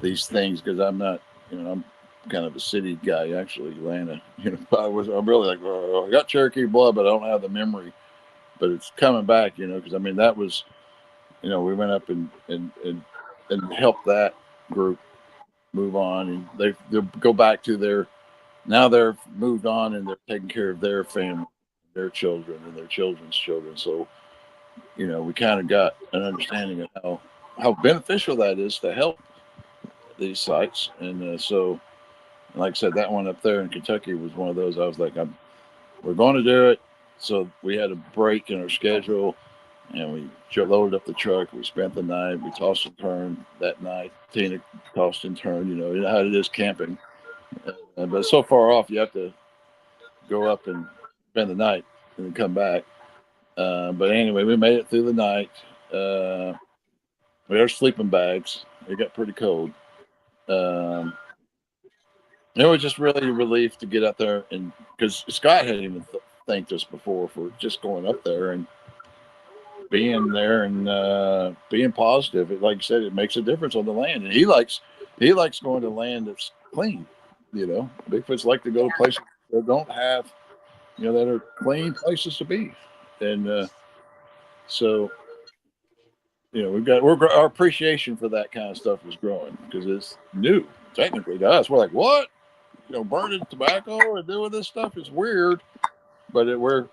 these things, because I'm not, you know, kind of a city guy, actually, Atlanta. You know, I'm really like, oh, I got Cherokee blood, but I don't have the memory. But it's coming back, you know, because I mean that was, you know, we went up and helped that group move on, and they'll go back to their, now they're moved on and they're taking care of their family, their children, and their children's children. So, you know, we kind of got an understanding of how beneficial that is to help these sites. And so, like I said, that one up there in Kentucky was one of those. I was like, we're going to do it. So we had a break in our schedule, and we loaded up the truck. We spent the night. We tossed and turned that night. Tina tossed and turned. You know how it is camping. But it's so far off, you have to go up and spend the night and then come back. But anyway, we made it through the night. We had our sleeping bags. It got pretty cold. It was just really a relief to get out there, and because Scott hadn't even thanked us before for just going up there and being there and being positive. Like you said, it makes a difference on the land, and he likes going to land that's clean. You know, Bigfoots like to go to places that don't have, you know, that are clean places to be, and so, you know, our appreciation for that kind of stuff is growing because it's new technically to us. We're like, what? You know, burning tobacco and doing this stuff is weird, but we're,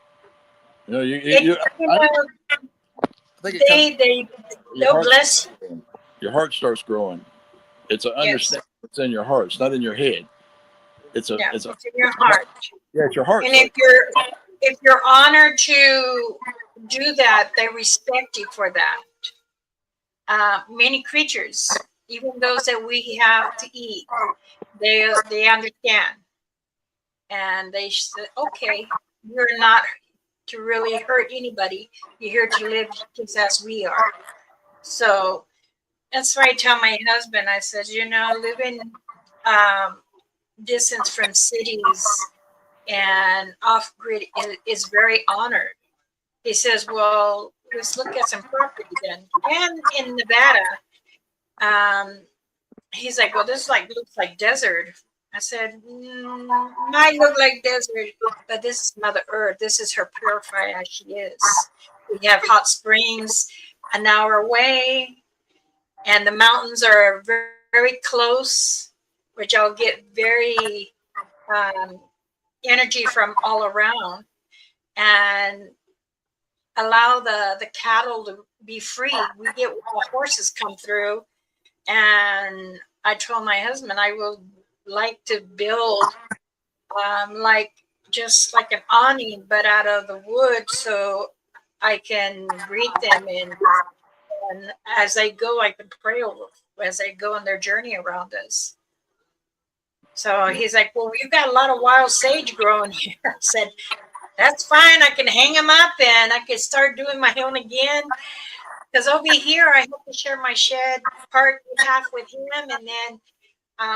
you know, I think they'll bless you. Your heart starts growing. It's an understanding. It's in your heart. It's not in your head. It's in your heart. Yeah, it's your heart. And if you're honored to do that, they respect you for that. Many creatures, even those that we have to eat, they understand, and they say, "Okay, you're not to really hurt anybody. You're here to live just as we are." So that's why I tell my husband, I said, you know, living distance from cities and off grid is very honored. He says, well, let's look at some property then. And in Nevada, he's like, well, this looks like desert. I said, might look like desert, but this is Mother Earth. This is her purifier as she is. We have hot springs an hour away, and the mountains are very, very close, which I'll get very energy from all around, and allow the cattle to be free. We get the horses come through, and I told my husband I will like to build just like an awning, but out of the wood, so I can greet them, and as they go, I can pray over as they go on their journey around us. So he's like, well, we've got a lot of wild sage growing here. I said, that's fine. I can hang them up and I can start doing my own again. Because over here, I have to share my shed part half with him, and then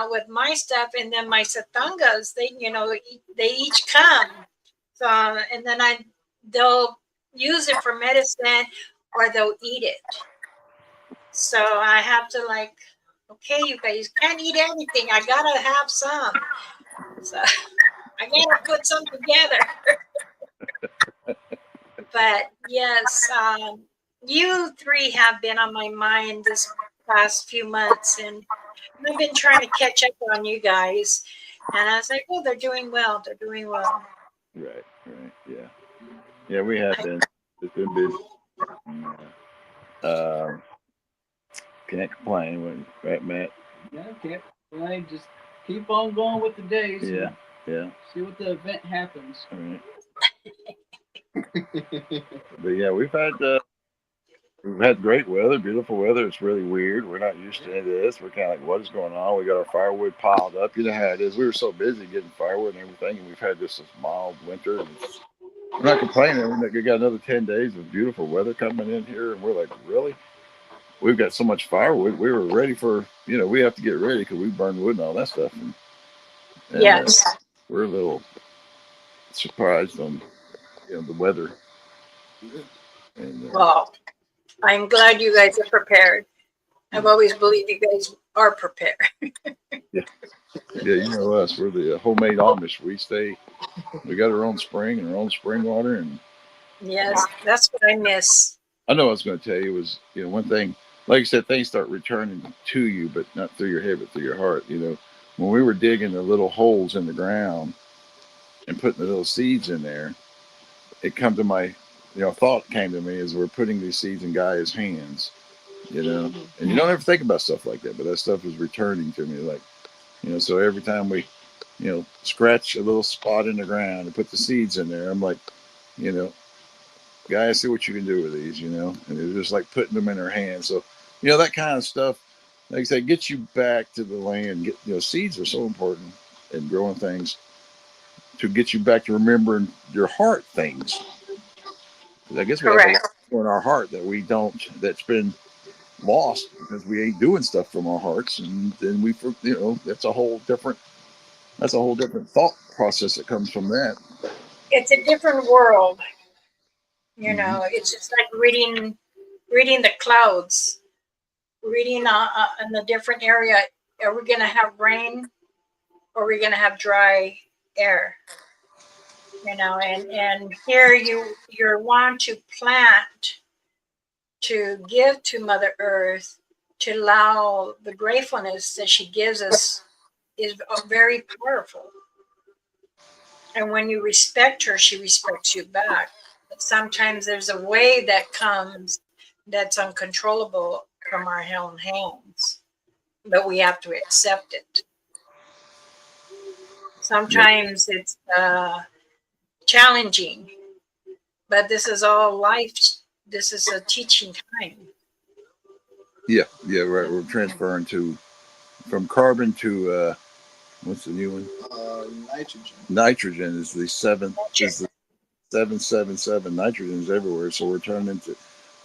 with my stuff, and then my satangas, they each come. So, and then they'll use it for medicine, or they'll eat it. So I have to okay, you guys can't eat anything. I gotta have some. So I gotta put some together. But yes, you three have been on my mind this past few months, and I've been trying to catch up on you guys. And I was like, oh, they're doing well. They're doing well. Right, yeah. Yeah, we have been. It's been busy. Can't complain, right, Matt? Yeah, can't complain. Just keep on going with the days. Yeah. See what the event happens. All right. But yeah, we've had great weather, beautiful weather. It's really weird. We're not used to any of this. We're kind of like, what is going on? We got our firewood piled up. You know how it is. We were so busy getting firewood and everything, and we've had this mild winter. And we're not complaining. We got another 10 days of beautiful weather coming in here, and we're like, really? We've got so much firewood. We were ready for, we have to get ready because we burn wood and all that stuff. And yes. We're a little surprised on, the weather. And, well, I'm glad you guys are prepared. I've always believed you guys or prepare. Yeah, you know us. We're the homemade Amish. We got our own spring and our own spring water. And Yes, that's what I miss. I know what I was going to tell you was, one thing, like you said, things start returning to you, but not through your head, but through your heart. When we were digging the little holes in the ground and putting the little seeds in there, it come to my, thought came to me as we're putting these seeds in Gaia's hands, and you don't ever think about stuff like that, but that stuff is returning to me. Like, so every time we, scratch a little spot in the ground and put the seeds in there, I'm like, you know, Gaia, see what you can do with these, and it's just like putting them in her hands. So, that kind of stuff, like I said, gets you back to the land. Seeds are so important in growing things to get you back to remembering your heart things. I guess we have a lot in our heart that we don't, that's been lost because we ain't doing stuff from our hearts. And then that's a whole different thought process that comes from that. It's a different world. It's just like reading the clouds, reading in a different area. Are we going to have rain or are we going to have dry air? And here you want to plant, to give to Mother Earth, to allow the gratefulness that she gives us is very powerful. And when you respect her, she respects you back. But sometimes there's a way that comes that's uncontrollable from our own hands, but we have to accept it. Sometimes it's challenging, but this is all life. This is a teaching time. Yeah, right. We're transferring from carbon to what's the new one? Nitrogen. Nitrogen is the seventh. Is the 777. Nitrogen is everywhere, so we're turning into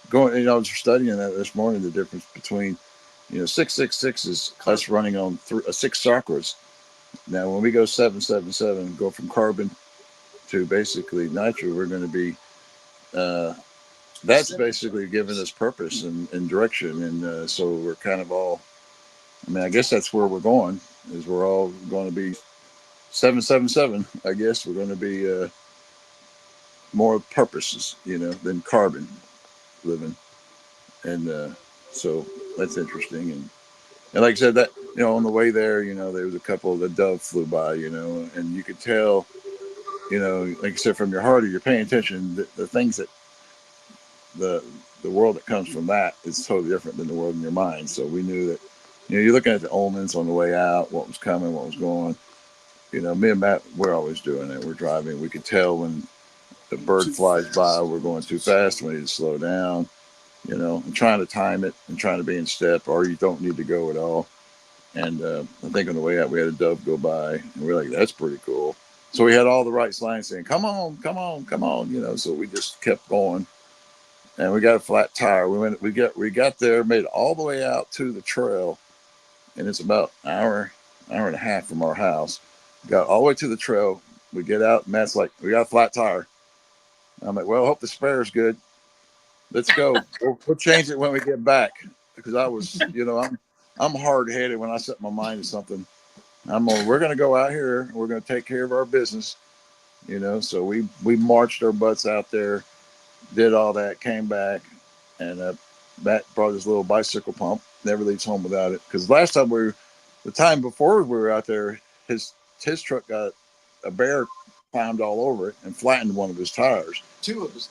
going. I was studying that this morning. The difference between 666 is us running on 6 chakras. Now, when we go 777, go from carbon to basically nitro, we're going to be. That's basically giving us purpose and direction, and so we're kind of all. I mean, I guess that's where we're going. Is we're all going to be 777. I guess we're going to be more purposes, than carbon living, and so that's interesting. And like I said, that on the way there, there was a couple of the dove flew by, and you could tell, like I said, from your heart, or you're paying attention, the things that the world that comes from that is totally different than the world in your mind. So we knew that, you're looking at the omens on the way out, what was coming, what was going. Me and Matt, we're always doing it. We're driving. We could tell when the bird flies by, we're going too fast. We need to slow down. And trying to time it and trying to be in step, or you don't need to go at all. And I think on the way out, we had a dove go by, and we're like, that's pretty cool. So we had all the right signs saying, come on, come on, come on, so we just kept going. And we got a flat tire. We got there, made it all the way out to the trail, and it's about an hour and a half from our house. Got all the way to the trail. We get out, and Matt's like, we got a flat tire. I'm like, well, I hope the spare's good. Let's go. We'll change it when we get back, because I was, I'm hard headed when I set my mind to something. We're going to go out here. We're going to take care of our business, So we marched our butts out there, did all that, came back, and Matt brought his little bicycle pump. Never leaves home without it. Because the time before we were out there, his truck got a bear climbed all over it and flattened one of his tires. Two of his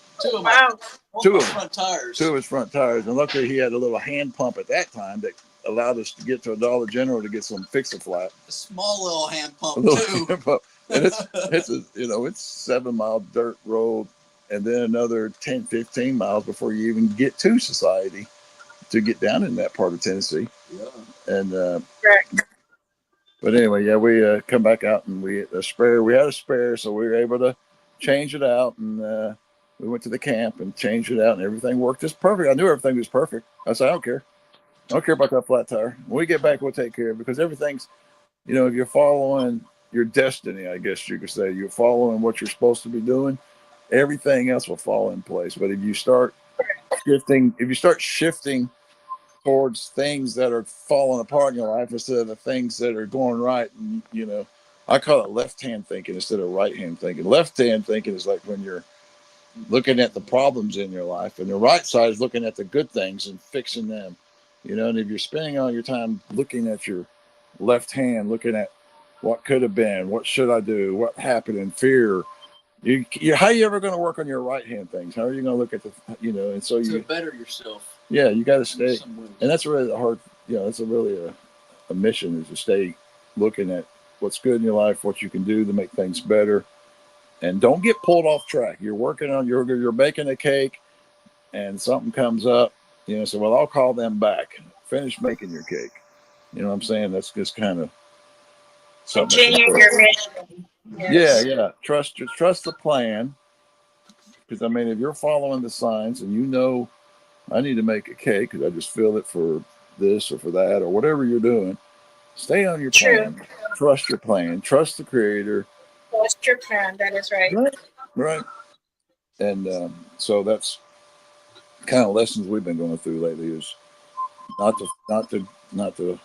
front tires. And luckily he had a little hand pump at that time that allowed us to get to a Dollar General to get some Fix-A-Flat. A small little hand pump too. Hand pump. And it's 7 mile dirt road, and then another 10, 15 miles before you even get to Society to get down in that part of Tennessee. Yeah. And but anyway, yeah, we come back out, and we had a spare, so we were able to change it out, and we went to the camp and changed it out, and everything worked just perfect. I knew everything was perfect. I said, I don't care about that flat tire. When we get back, we'll take care of it, because everything's, if you're following your destiny, I guess you could say, you're following what you're supposed to be doing, everything else will fall in place. But if you start shifting towards things that are falling apart in your life instead of the things that are going right. And, you know, I call it left hand thinking instead of right hand thinking. Left hand thinking is like when you're looking at the problems in your life, and the right side is looking at the good things and fixing them. You know, and if you're spending all your time looking at your left hand, looking at what could have been, what should I do, what happened, in fear, how are you ever going to work on your right hand things? How are you going to look at the, you know, and so To you better yourself. yeah, you got to stay, and that's really the hard, you know, that's a mission, is to stay looking at what's good in your life, what you can do to make things better, and don't get pulled off track. You're working on, you're baking a cake, and something comes up, you know, so well, I'll call them back. Finish making your cake. You know what I'm saying? That's just kind of something. Continue your mission. Yeah, Yes. yeah. Trust the plan, because I mean, if you're following the signs and you know, I need to make a cake because I just feel it for this or for that or whatever you're doing, stay on your True. plan. Trust your plan. Trust the Creator. Trust your plan. That is right. Right. And so that's kind of lessons we've been going through lately, is not to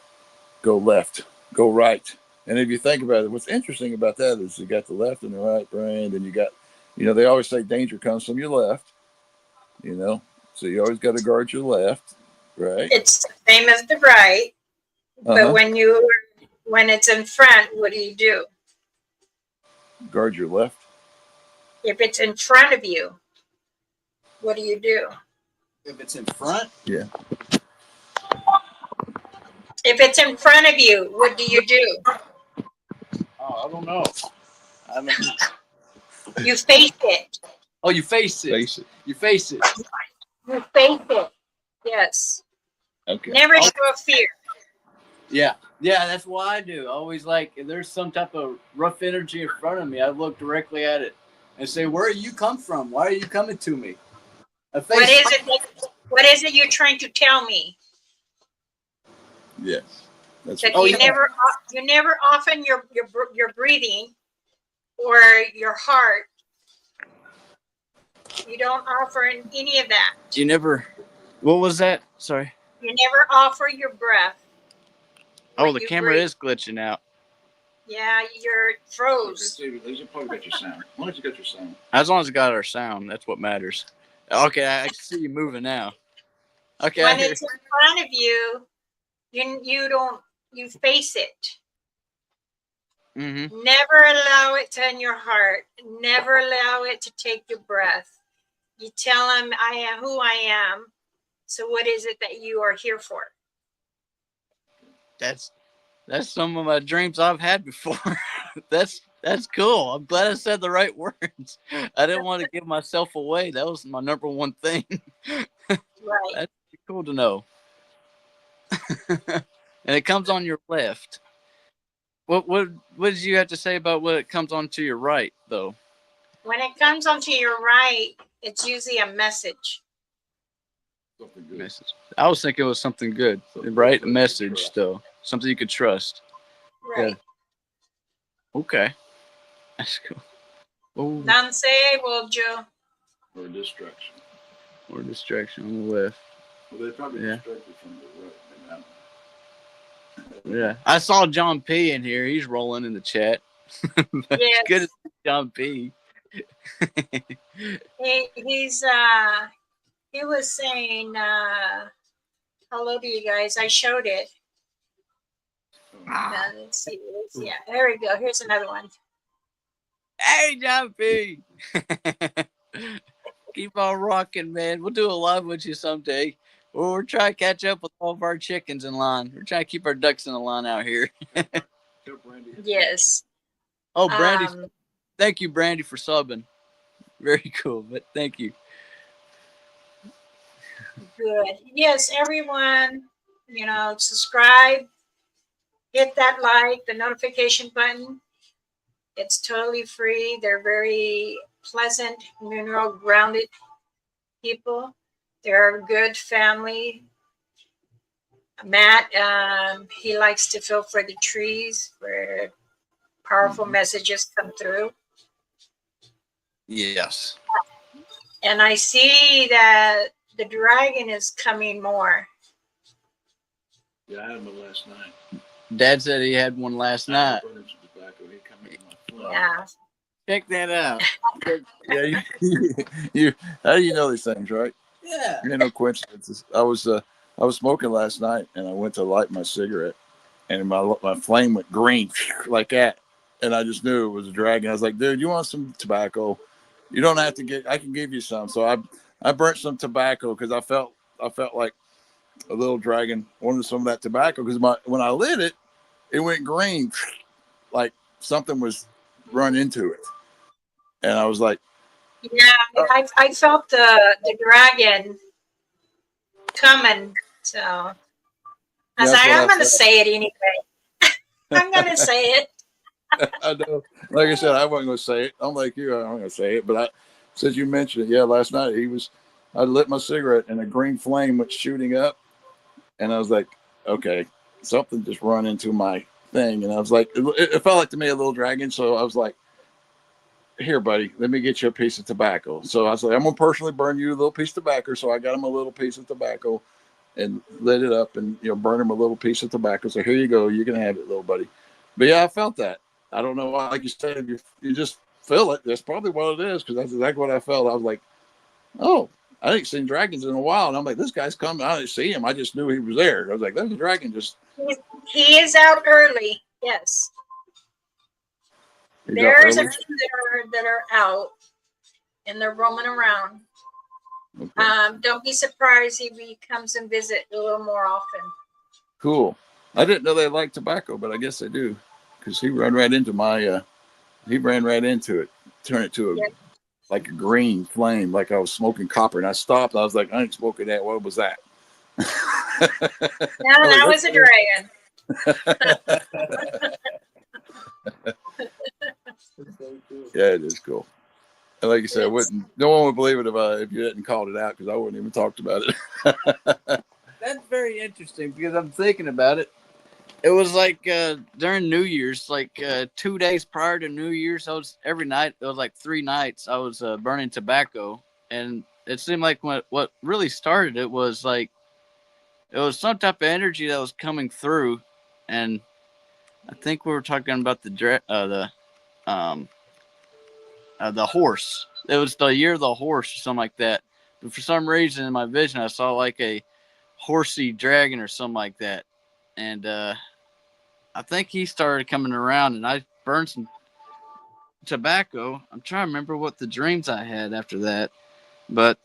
go left, go right. And if you think about it, what's interesting about that is you got the left and the right brain, and you got, you know, they always say danger comes from your left, you know, so you always got to guard your left, right? It's the same as the right, but when it's in front, what do? Guard your left. If it's in front of you, what do? If it's in front? Yeah. If it's in front of you, what do? Oh, I don't know. I don't know. You face it. Oh, you face it. Face it. You face it. You face it. Yes. Okay. Never show fear. Yeah. Yeah, that's what I do. I always, like, if there's some type of rough energy in front of me, I look directly at it and say, where do you come from? Why are you coming to me? What is it you're trying to tell me? Yes. That's That right. you never often your breathing or your heart. You don't offer any of that. You never. What was that? Sorry. You never offer your breath. Oh, the camera is glitching out. Yeah, you're froze. There's a part about your sound. Why don't you got your sound? As long as it got our sound, that's what matters. Okay, I can see you moving now. Okay. When it's in front of you, you face it. Mm-hmm. Never allow it to in your heart. Never allow it to take your breath. You tell them, I am who I am. So what is it that you are here for? That's some of my dreams I've had before. That's cool. I'm glad I said the right words. I didn't want to give myself away. That was my number one thing. Right. That's cool to know. And it comes on your left. What did you have to say about what it comes on to your right, though? When it comes onto your right, it's usually a message. Message. I was thinking it was something good, right? A message, though. Something you could trust. Right. Yeah. Okay. That's cool. Oh. Nance, well, Joe. Or distraction. Or distraction on the left. Well, they probably distracted from the right. Yeah. I saw John P. in here. He's rolling in the chat. Yes. Good to see John P. He was saying hello to you guys. I showed it. Let's see. Yeah, there we go. Here's another one. Hey, John P. Keep on rocking, man. We'll do a live with you someday. We're trying to catch up with all of our chickens in line. We're trying to keep our ducks in the line out here. Yes. Oh, Brandy. Thank you, Brandy, for subbing. Very cool, but thank you. Good. Yes, everyone, subscribe, hit that like, the notification button. It's totally free. They're very pleasant, mineral grounded people. They're a good family. Matt, he likes to feel for the trees where powerful messages come through. Yes. And I see that the dragon is coming more. Yeah, I had one last night. Dad said he had one last night. Yeah. Check that out. Yeah, you how do you know these things, right? Yeah. You know, coincidences. I was smoking last night, and I went to light my cigarette, and my flame went green like that, and I just knew it was a dragon. I was like, dude, you want some tobacco? You don't have to get. I can give you some. So I burnt some tobacco because I felt like a little dragon wanted some of that tobacco because when I lit it, it went green, like something was run into it, and I was like, Yeah, I felt the dragon coming. So I was that's like, what I'm I gonna felt. say it anyway. I'm gonna say it. I know. Like I said, I wasn't going to say it. I'm like you. I'm going to say it. But since you mentioned it, yeah, last night I lit my cigarette and a green flame went shooting up. And I was like, okay, something just run into my thing. And I was like, it felt like to me a little dragon. So I was like, here, buddy, let me get you a piece of tobacco. So I was like, I'm going to personally burn you a little piece of tobacco. So I got him a little piece of tobacco and lit it up and, burn him a little piece of tobacco. So here you go. You can have it, little buddy. But yeah, I felt that. I don't know why, like you said, you just feel it. That's probably what it is because that's exactly what I felt. I was like, oh, I ain't seen dragons in a while. And I'm like, this guy's coming. I didn't see him. I just knew he was there. I was like, there's a dragon just. He is out early. Yes. He's out There's a early. few that are out and they're roaming around. Okay. Don't be surprised if he comes and visit a little more often. Cool. I didn't know they liked tobacco, but I guess they do because he ran right into he ran right into it, turned it to like a green flame, like I was smoking copper. And I stopped. I was like, I ain't smoking that. What was that? No, that was a dragon. Yeah, it is cool. And like you said, no one would believe it if you hadn't called it out because I wouldn't even talked about it. That's very interesting because I'm thinking about it. It was like during New Year's, like 2 days prior to New Year's, every night, it was like 3 nights I was burning tobacco. And it seemed like what really started it was like, it was some type of energy that was coming through. And I think we were talking about the horse. It was the year of the horse or something like that. But for some reason in my vision, I saw like a horsey dragon or something like that. And I think he started coming around and I burned some tobacco. I'm trying to remember what the dreams I had after that. But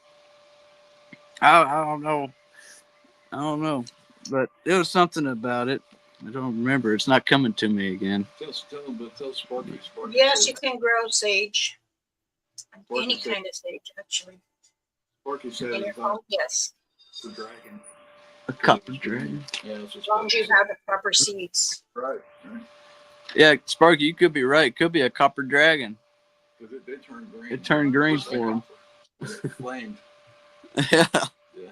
I don't know. I don't know. But it was something about it. I don't remember. It's not coming to me again. Tell Sparky. Yes, you can grow sage. Any kind of sage, actually. Sparky said In your home, yes. the dragon. A copper dragon. Yeah, As long as you have the proper seeds. Right. Yeah, Sparky, you could be right. It could be a copper dragon. Because it did turn green. It turned green for him. It flamed. Yeah. Yeah.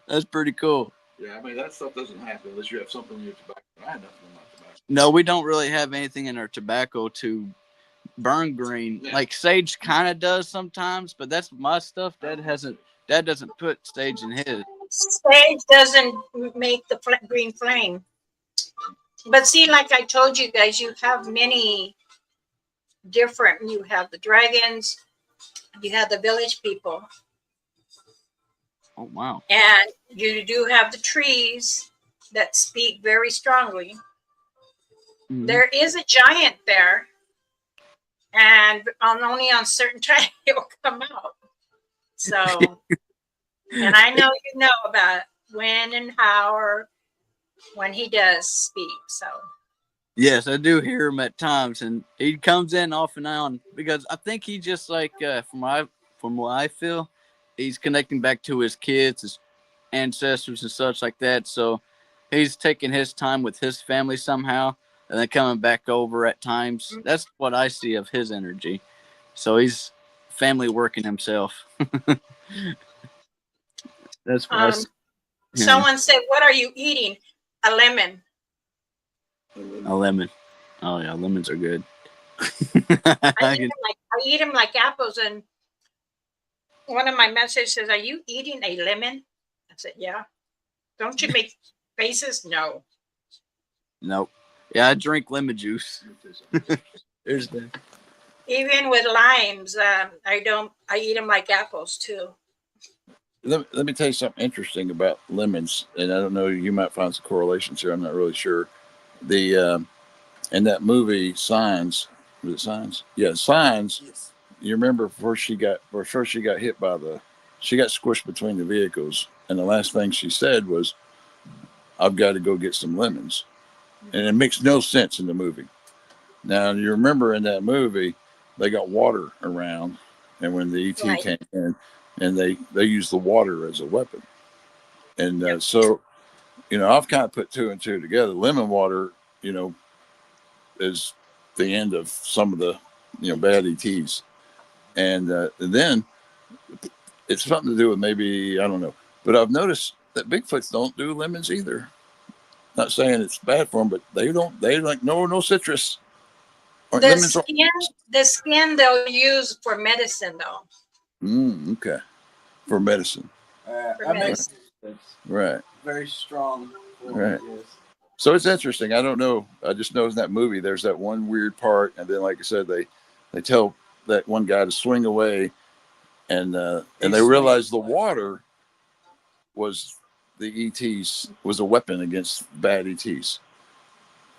That's pretty cool. Yeah, I mean, that stuff doesn't happen unless you have something in your tobacco. I had nothing in my tobacco. No, we don't really have anything in our tobacco to burn green. Yeah. Like sage kind of does sometimes, but that's my stuff. Dad doesn't put sage in his. Sage doesn't make the green flame. But see, like I told you guys, you have many different. You have the dragons, you have the village people. Oh, wow. And you do have the trees that speak very strongly. Mm-hmm. There is a giant there. And only on certain times he'll come out. So, and I know you know about when and how or when he does speak. So, yes, I do hear him at times, and he comes in off and on because I think he just like from what I feel, he's connecting back to his kids, his ancestors, and such like that. So he's taking his time with his family somehow, and then coming back over at times. That's what I see of his energy. So he's family working himself. That's what I see. Someone said, "What are you eating?" A lemon. A lemon. Oh yeah, lemons are good. I eat them like apples. And one of my messages says, "Are you eating a lemon?" I said, "Yeah." Don't you make faces? No. Nope. Yeah, I drink lemon juice. There's the. Even with limes, I eat them like apples too. Let me tell you something interesting about lemons, and I don't know, you might find some correlations here. I'm not really sure. The in that movie Signs, was it Signs? Yeah, Signs. Yes. You remember before she got hit by she got squished between the vehicles, and the last thing she said was, "I've got to go get some lemons," and it makes no sense in the movie. Now you remember in that movie, they got water around, and when the ET Right. came in, and they used the water as a weapon, and Yep. so I've kind of put two and two together. Lemon water, you know, is the end of some of the bad ETs, and then it's something to do with, maybe, I don't know, but I've noticed that Bigfoots don't do lemons either. Not saying it's bad for them, but they don't. They like no citrus or The lemons. skin, the skin they'll use for medicine though. Okay, for medicine, For I make medicine. right? very strong. Right. Yes. So it's interesting. I don't know. I just know in that movie there's that one weird part, and then, like I said, they tell that one guy to swing away, and they realize the water was the ETs, was a weapon against bad ETs,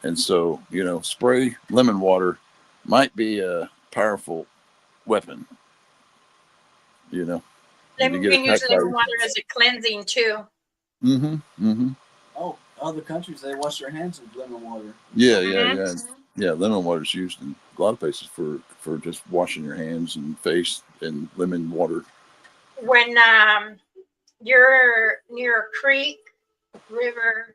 and so spray lemon water might be a powerful weapon. You know, when Then you you get can use attacked by. lemon water as a cleansing too. Mm-hmm. Mm-hmm. Oh, other countries they wash their hands with lemon water. Yeah, yeah, Mhm. yeah, yeah. Lemon water is used in a lot of places for just washing your hands and face, and lemon water. When you're near a creek, river,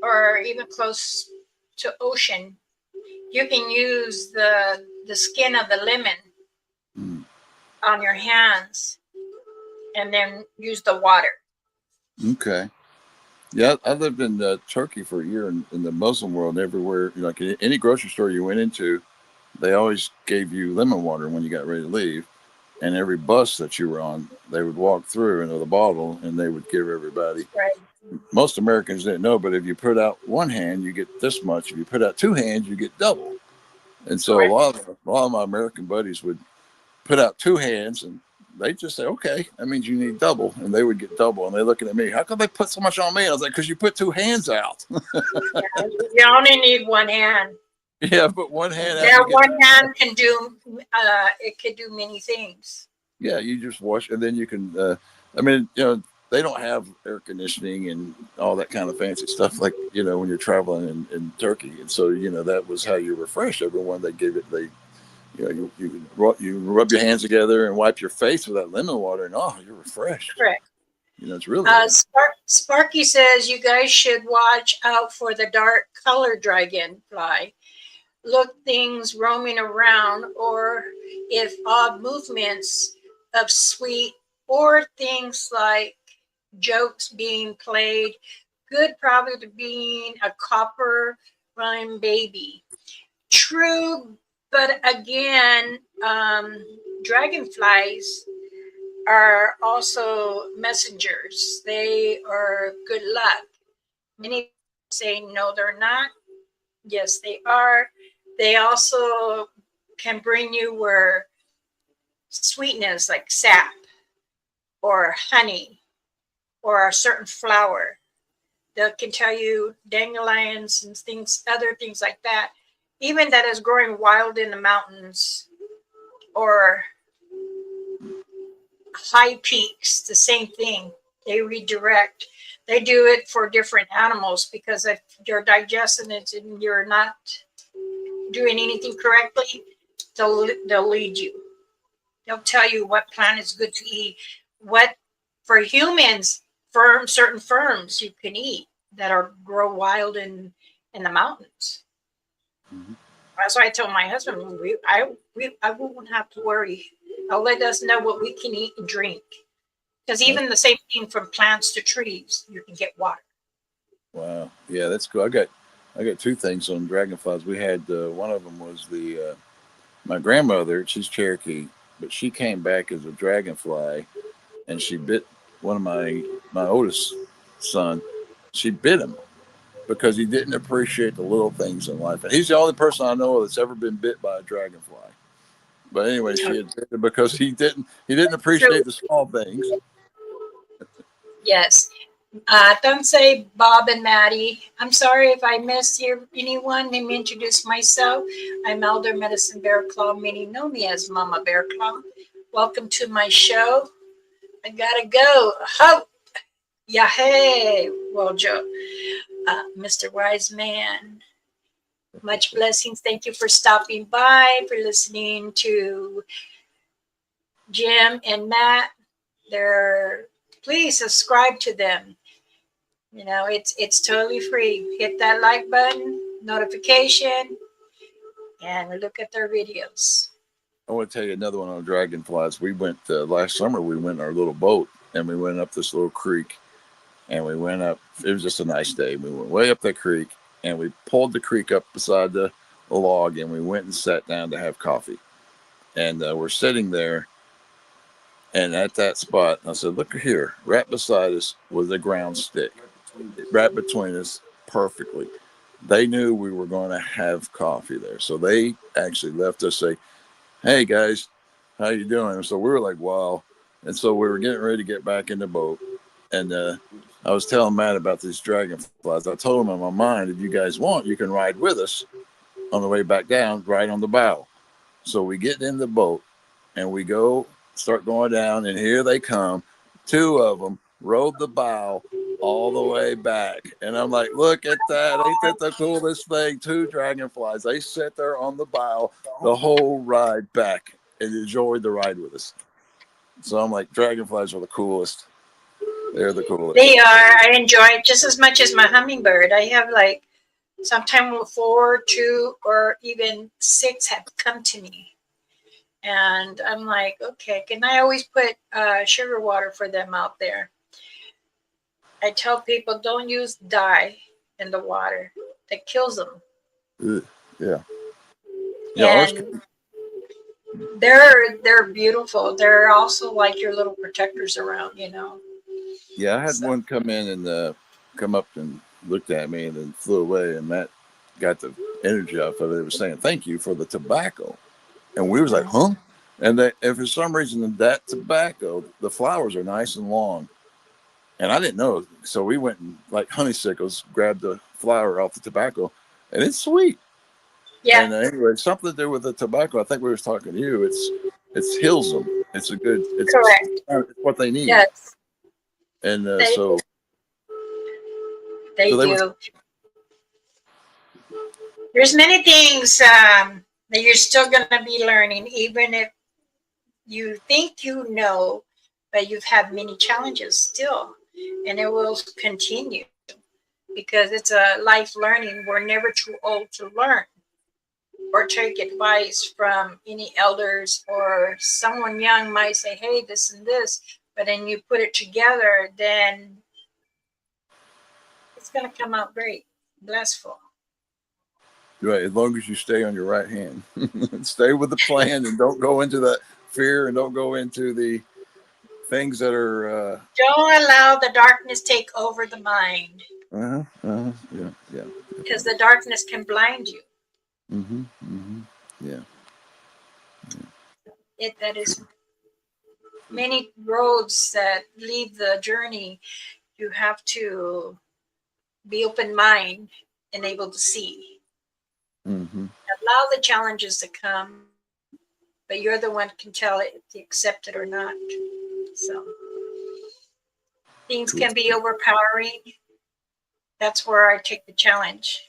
or even close to ocean, you can use the skin of the lemon Mm. on your hands and then use the water. Okay. Yeah, I lived in Turkey for a year in the Muslim world. Everywhere, like any grocery store you went into, they always gave you lemon water when you got ready to leave. And every bus that you were on, they would walk through into the bottle, and they would give everybody. Right. Most Americans didn't know, but if you put out one hand, you get this much. If you put out two hands, you get double. And so Correct. a lot of my American buddies would put out two hands, and they just say, "Okay, that means you need double," and they would get double. And they're looking at me, "How come they put so much on me?" And I was like, "Because you put two hands out." Yeah, you only need one hand. Yeah, but one hand out. That You get, one hand can do it can do many things. yeah, you just wash, and then you can. I mean, they don't have air conditioning and all that kind of fancy stuff like when you're traveling in Turkey, and so that was how you refresh everyone. They gave it. They you rub your hands together and wipe your face with that lemon water, and oh, you're refreshed. Correct. It's really Sparky says you guys should watch out for the dark colored dragonfly. Look things roaming around, or if odd movements of sweet, or things like jokes being played, good probably to being a copper running baby. True, but again, dragonflies are also messengers. They are good luck. Many say no, they're not. Yes, they are. They also can bring you where sweetness like sap or honey or a certain flower. They can tell you dandelions and things, other things like that. Even that is growing wild in the mountains or high peaks, the same thing. They redirect. They do it for different animals because if you're digesting it and you're not doing anything correctly, they'll lead you. They'll tell you what plant is good to eat. What for humans, certain firms you can eat that are grow wild in the mountains. Mhm. That's why I told my husband I won't have to worry. I'll let us know what we can eat and drink. Because even the same thing from plants to trees, you can get water. Wow. Yeah, that's cool. I got two things on dragonflies. We had one of them was the my grandmother. She's Cherokee, but she came back as a dragonfly, and she bit one of my oldest son. She bit him, because he didn't appreciate the little things in life. And he's the only person I know that's ever been bit by a dragonfly. But anyway, she had bit him because he didn't appreciate the small things. Yes. Don't say Bob and Maddie. I'm sorry if I missed anyone. Let me introduce myself. I'm Elder Medicine Bear Claw. Many know me as Mama Bear Claw. Welcome to my show. I gotta go. Ho! Yeah, hey. Well, Joe, Mr. Wise Man. Much blessings. Thank you for stopping by, for listening to Jim and Matt. Please subscribe to them. You know, it's totally free. Hit that like button, notification, and look at their videos. I want to tell you another one on dragonflies. We went last summer. We went in our little boat and we went up this little creek, and we went up. It was just a nice day. We went way up that creek, and we pulled the creek up beside the log, and we went and sat down to have coffee. And we're sitting there, and at that spot, I said, "Look here, right beside us was a ground stick, right between us, perfectly." They knew we were going to have coffee there, so they actually left us say, "Hey guys, how you doing?" And so we were like, "Wow!" And so we were getting ready to get back in the boat, and I was telling Matt about these dragonflies. I told him in my mind, if you guys want, you can ride with us on the way back down, right on the bow. So we get in the boat, and we start going down, and here they come. Two of them rode the bow all the way back. And I'm like, look at that. Ain't that the coolest thing? Two dragonflies. They sat there on the bow the whole ride back and enjoyed the ride with us. So I'm like, dragonflies are the coolest. They're the coolest. They are. I enjoy it just as much as my hummingbird. I have like sometimes 4, 2, or even 6 have come to me. And I'm like, okay, can I always put sugar water for them out there? I tell people don't use dye in the water. That kills them. Yeah. And they're beautiful. They're also like your little protectors around, you know. Yeah, I had one come in and come up and looked at me and then flew away, and Matt got the energy off of it. It was saying, "Thank you for the tobacco." And we was like, huh? And for some reason, that tobacco, the flowers are nice and long. And I didn't know. So we went and, like honeysuckles, grabbed the flower off the tobacco, and it's sweet. Yeah. And anyway, something to do with the tobacco. I think we were talking to you. It heals them. It's Correct. It's what they need. Yes. And They so they do. There's many things that you're still going to be learning, even if you think you know, but you've had many challenges still, and it will continue because it's a life learning. We're never too old to learn or take advice from any elders, or someone young might say, hey, this and this, but then you put it together, then it's going to come out great, blissful. Right, as long as you stay on your right hand. Stay with the plan and don't go into that fear and don't go into the things that are don't allow the darkness take over the mind. Yeah. Because the darkness can blind you. Yeah. That is many roads that lead the journey. You have to be open mind and able to see. Allow the challenges to come, but you're the one who can tell it if you accept it or not. So things can be overpowering. That's where I take the challenge.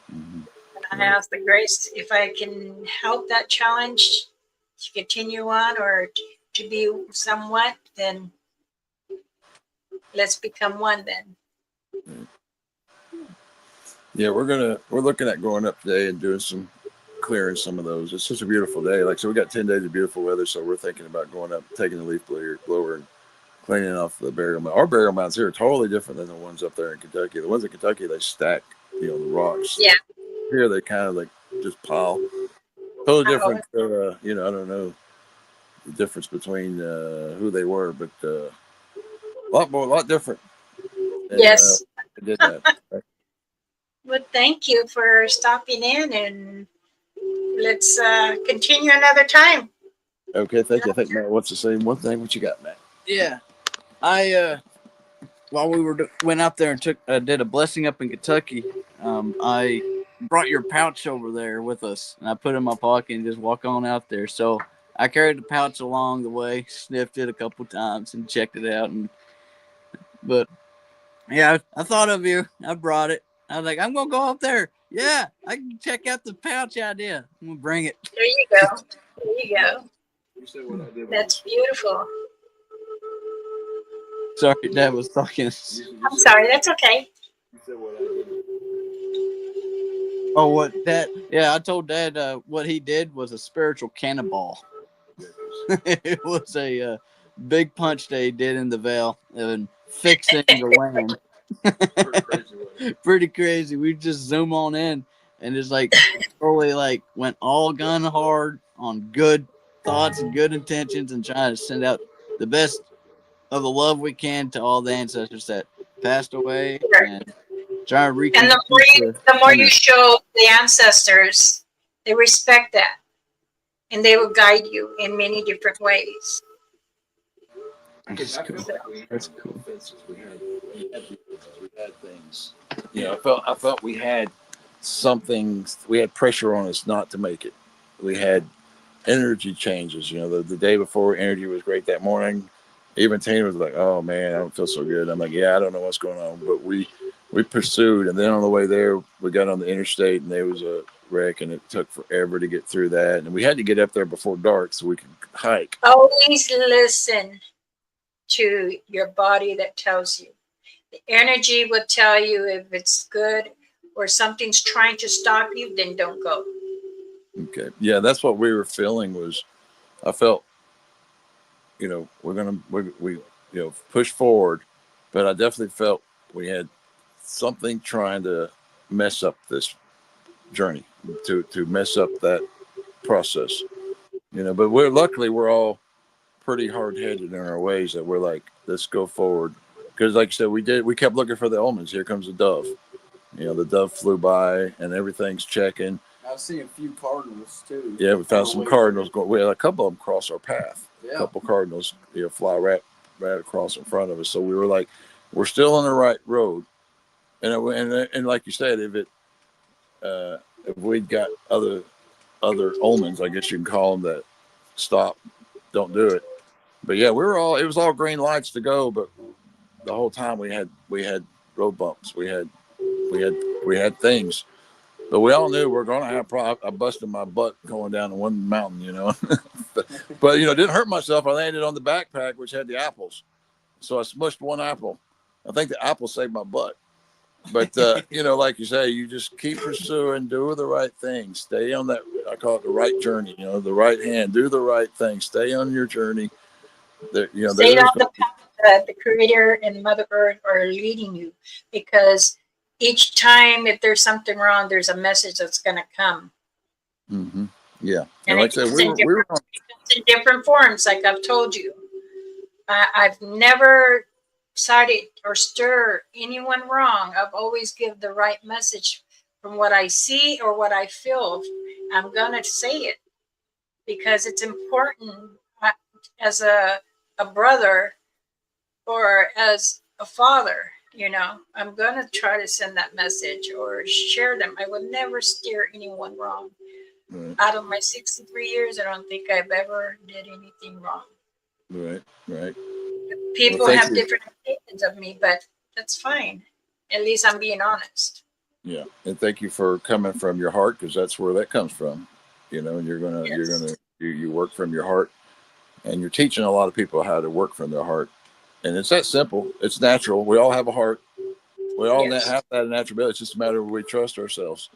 And I ask the grace if I can help that challenge to continue on or to be somewhat, then let's become one then. Yeah, we're looking at going up today and doing clearing some of those. It's such a beautiful day. Like, so we got 10 days of beautiful weather, so we're thinking about going up, taking the leaf blower and cleaning off the burial mound. Our burial mounds here are totally different than the ones up there in Kentucky. The ones in Kentucky, they stack, the rocks. Yeah. Here they kind of like just pile. Totally different. I don't know the difference between who they were, but a lot different. And, yes. I did that. Well, thank you for stopping in, and let's continue another time. Okay, thank you. I think Matt wants to say one thing. What you got, Matt? Yeah, I while we went out there and did a blessing up in Kentucky, I brought your pouch over there with us, and I put it in my pocket and just walk on out there. So I carried the pouch along the way, sniffed it a couple times, and checked it out. But yeah, I thought of you. I brought it. I was like, I'm gonna go up there. Yeah, I can check out the pouch idea. I'm gonna bring it. There you go. There you go. You said what I did. That's beautiful. Sorry, Dad was talking. I'm sorry. That's okay. You said what I did. Oh, what Dad? Yeah, I told Dad what he did was a spiritual cannonball. It was a big punch that he did in the veil and fixing the land. Pretty crazy. We just zoom on in and just like totally like went all gun hard on good thoughts and good intentions and trying to send out the best of the love we can to all the ancestors that passed away and try to reach. And the more you show the ancestors, they respect that, and they will guide you in many different ways. That's cool. That's cool. We had things. You know, I felt we had something. We had pressure on us not to make it. We had energy changes. You know, the day before, energy was great. That morning, even Tina was like, "Oh man, I don't feel so good." I'm like, "Yeah, I don't know what's going on," but we pursued, and then on the way there, we got on the interstate, and there was a wreck, and it took forever to get through that, and we had to get up there before dark so we could hike. Always listen to your body that tells you. The energy will tell you if it's good or something's trying to stop you, then don't go. Okay. Yeah, that's what we were feeling was I felt, you know, we push forward, but I definitely felt we had something trying to mess up this journey, to mess up that process. You know, but we're all pretty hard-headed in our ways that we're like, let's go forward. Because like I said, we kept looking for the omens. Here comes the dove. You know, the dove flew by and everything's checking. I've seen a few cardinals too. Yeah, we found some cardinals. We had a couple of them cross our path. Yeah. A couple cardinals, fly right across in front of us. So we were like, we're still on the right road. And like you said, if we'd got other omens, I guess you can call them, that stop, don't do it. But yeah, it was all green lights to go. But the whole time we had road bumps. We had things. But we all knew we're going to have I busted my butt going down one mountain, you know. but, you know, didn't hurt myself. I landed on the backpack, which had the apples. So I smushed one apple. I think the apple saved my butt. But, you know, like you say, you just keep pursuing, do the right thing. Stay on that, I call it the right journey, you know, the right hand. Do the right thing. Stay on your journey. Stay on the path that the Creator and Mother Earth are leading you, because each time if there's something wrong, there's a message that's going to come. Mm-hmm. Yeah. And like I said, we were in different forms, like I've told you. I've never sided or stir anyone wrong. I've always give the right message from what I see or what I feel. I'm going to say it because it's important as a brother or as a father. You know, I'm going to try to send that message or share them. I will never steer anyone wrong. Right. Out of my 63 years, I don't think I've ever did anything wrong. Right. People have different opinions of me, but that's fine. At least I'm being honest. Yeah. And thank you for coming from your heart, because that's where that comes from. You know, and you work from your heart, and you're teaching a lot of people how to work from their heart. And it's that simple. It's natural. We all have a heart. We all have that natural ability. It's just a matter of we trust ourselves.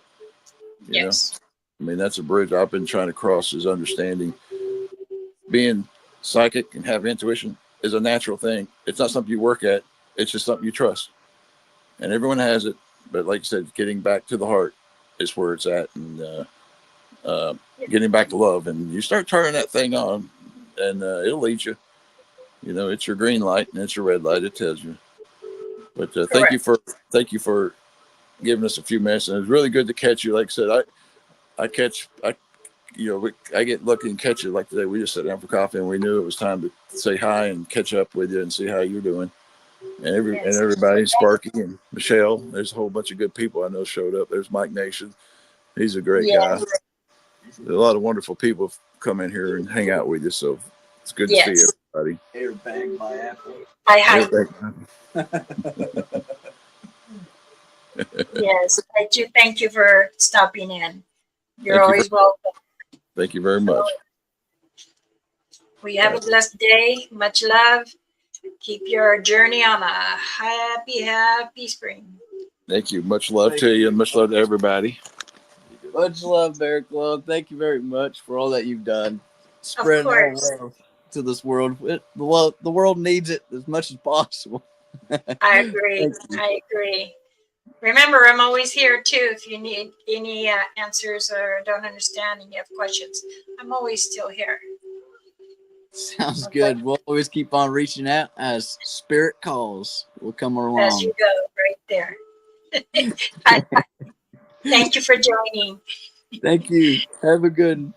You know? I mean, that's a bridge I've been trying to cross, is understanding being psychic and have intuition is a natural thing. It's not something you work at. It's just something you trust. And everyone has it. But like you said, getting back to the heart is where it's at, and getting back to love. And you start turning that thing on, and it'll lead you. You know, it's your green light and it's your red light. It tells you. But Correct. thank you for giving us a few minutes, and it's really good to catch you. Like I said, I get lucky and catch you like today. We just sat down for coffee, and we knew it was time to say hi and catch up with you and see how you're doing. And Yes. everybody, Sparky and Michelle. There's a whole bunch of good people I know showed up. There's Mike Nation. He's a great guy. Yes. There's a lot of wonderful people come in here and hang out with you. So it's good to see Yes. everybody. Airbag my apple. Hi. Everybody. Yes. I do thank you for stopping in. You're Thank you. always welcome. Thank you very much. We have a blessed day. Much love. Keep your journey on a happy spring. Thank you. Much love to you, and much love to everybody. Much love, Bear Club. Thank you very much for all that you've done. Of Spreading our course. love to this world. The world needs it as much as possible. I agree. Thank you. I agree. Remember, I'm always here too. If you need any answers or don't understand and you have questions, I'm always still here. Sounds Okay. good. We'll always keep on reaching out as spirit calls. We'll come As along. you go, right there. Thank you for joining. Thank you. Have a good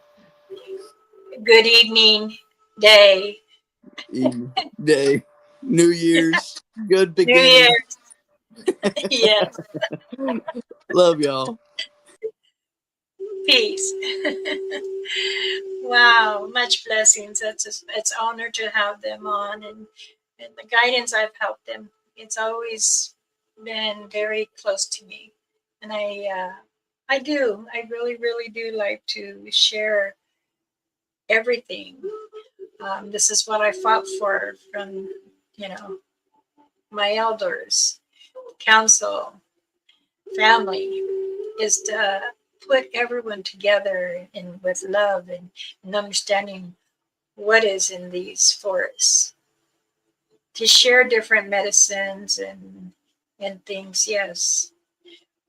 Good evening, day, evening, day, New Year's. Good New beginning. Year. Yes. Love y'all. Peace. Wow, much blessings. It's honor to have them on, and the guidance I've helped them. It's always been very close to me, and I really do like to share everything. This is what I fought for from my elders, council, family, is to put everyone together and with love and understanding what is in these forests, to share different medicines and things. Yes,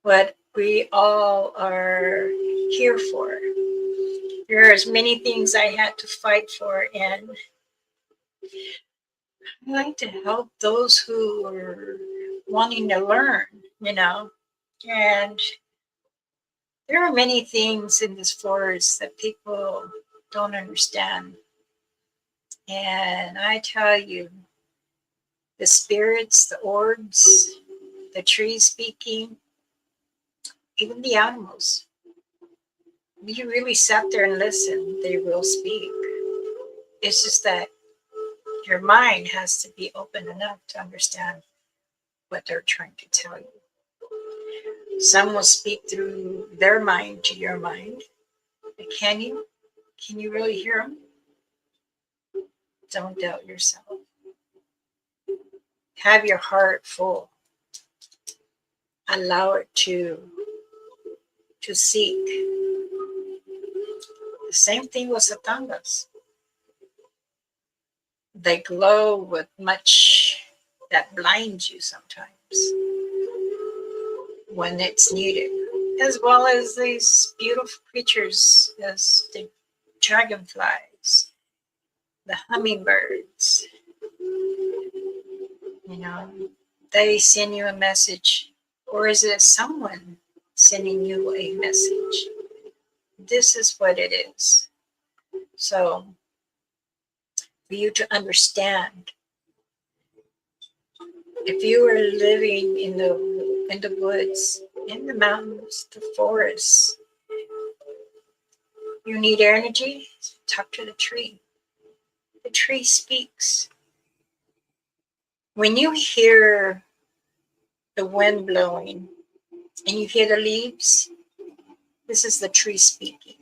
what we all are here for. There's many things I had to fight for, and I like to help those who are wanting to learn, and there are many things in this forest that people don't understand. And I tell you, the spirits, the orbs, the trees speaking, even the animals, if you really sat there and listened, they will speak. It's just that your mind has to be open enough to understand what they're trying to tell you. Some will speak through their mind to your mind. But can you? Can you really hear them? Don't doubt yourself. Have your heart full. Allow it to seek. The same thing with satangas. They glow with much that blinds you sometimes when it's needed, as well as these beautiful creatures as the dragonflies, the hummingbirds. They send you a message, or is it someone sending you a message? This is what it is. So, for you to understand, if you are living in the woods, in the mountains, the forests, you need energy, talk to the tree. The tree speaks. When you hear the wind blowing and you hear the leaves, this is the tree speaking.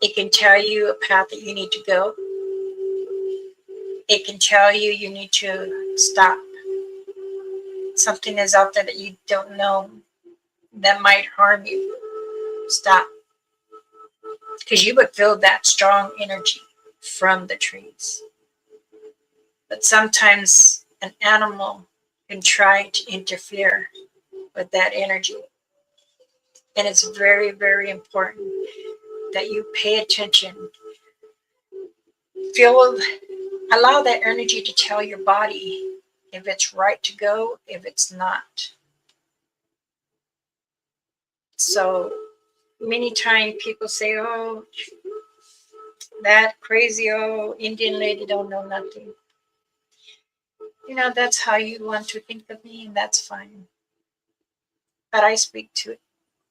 It can tell you a path that you need to go. It can tell you you need to stop. Something is out there that you don't know that might harm you. Stop. Because you would feel that strong energy from the trees. But sometimes an animal can try to interfere with that energy. And it's very, very important that you pay attention. Allow that energy to tell your body if it's right to go, if it's not. So many times people say, oh, that crazy old Indian lady don't know nothing. You know, that's how you want to think of me, and that's fine. But I speak to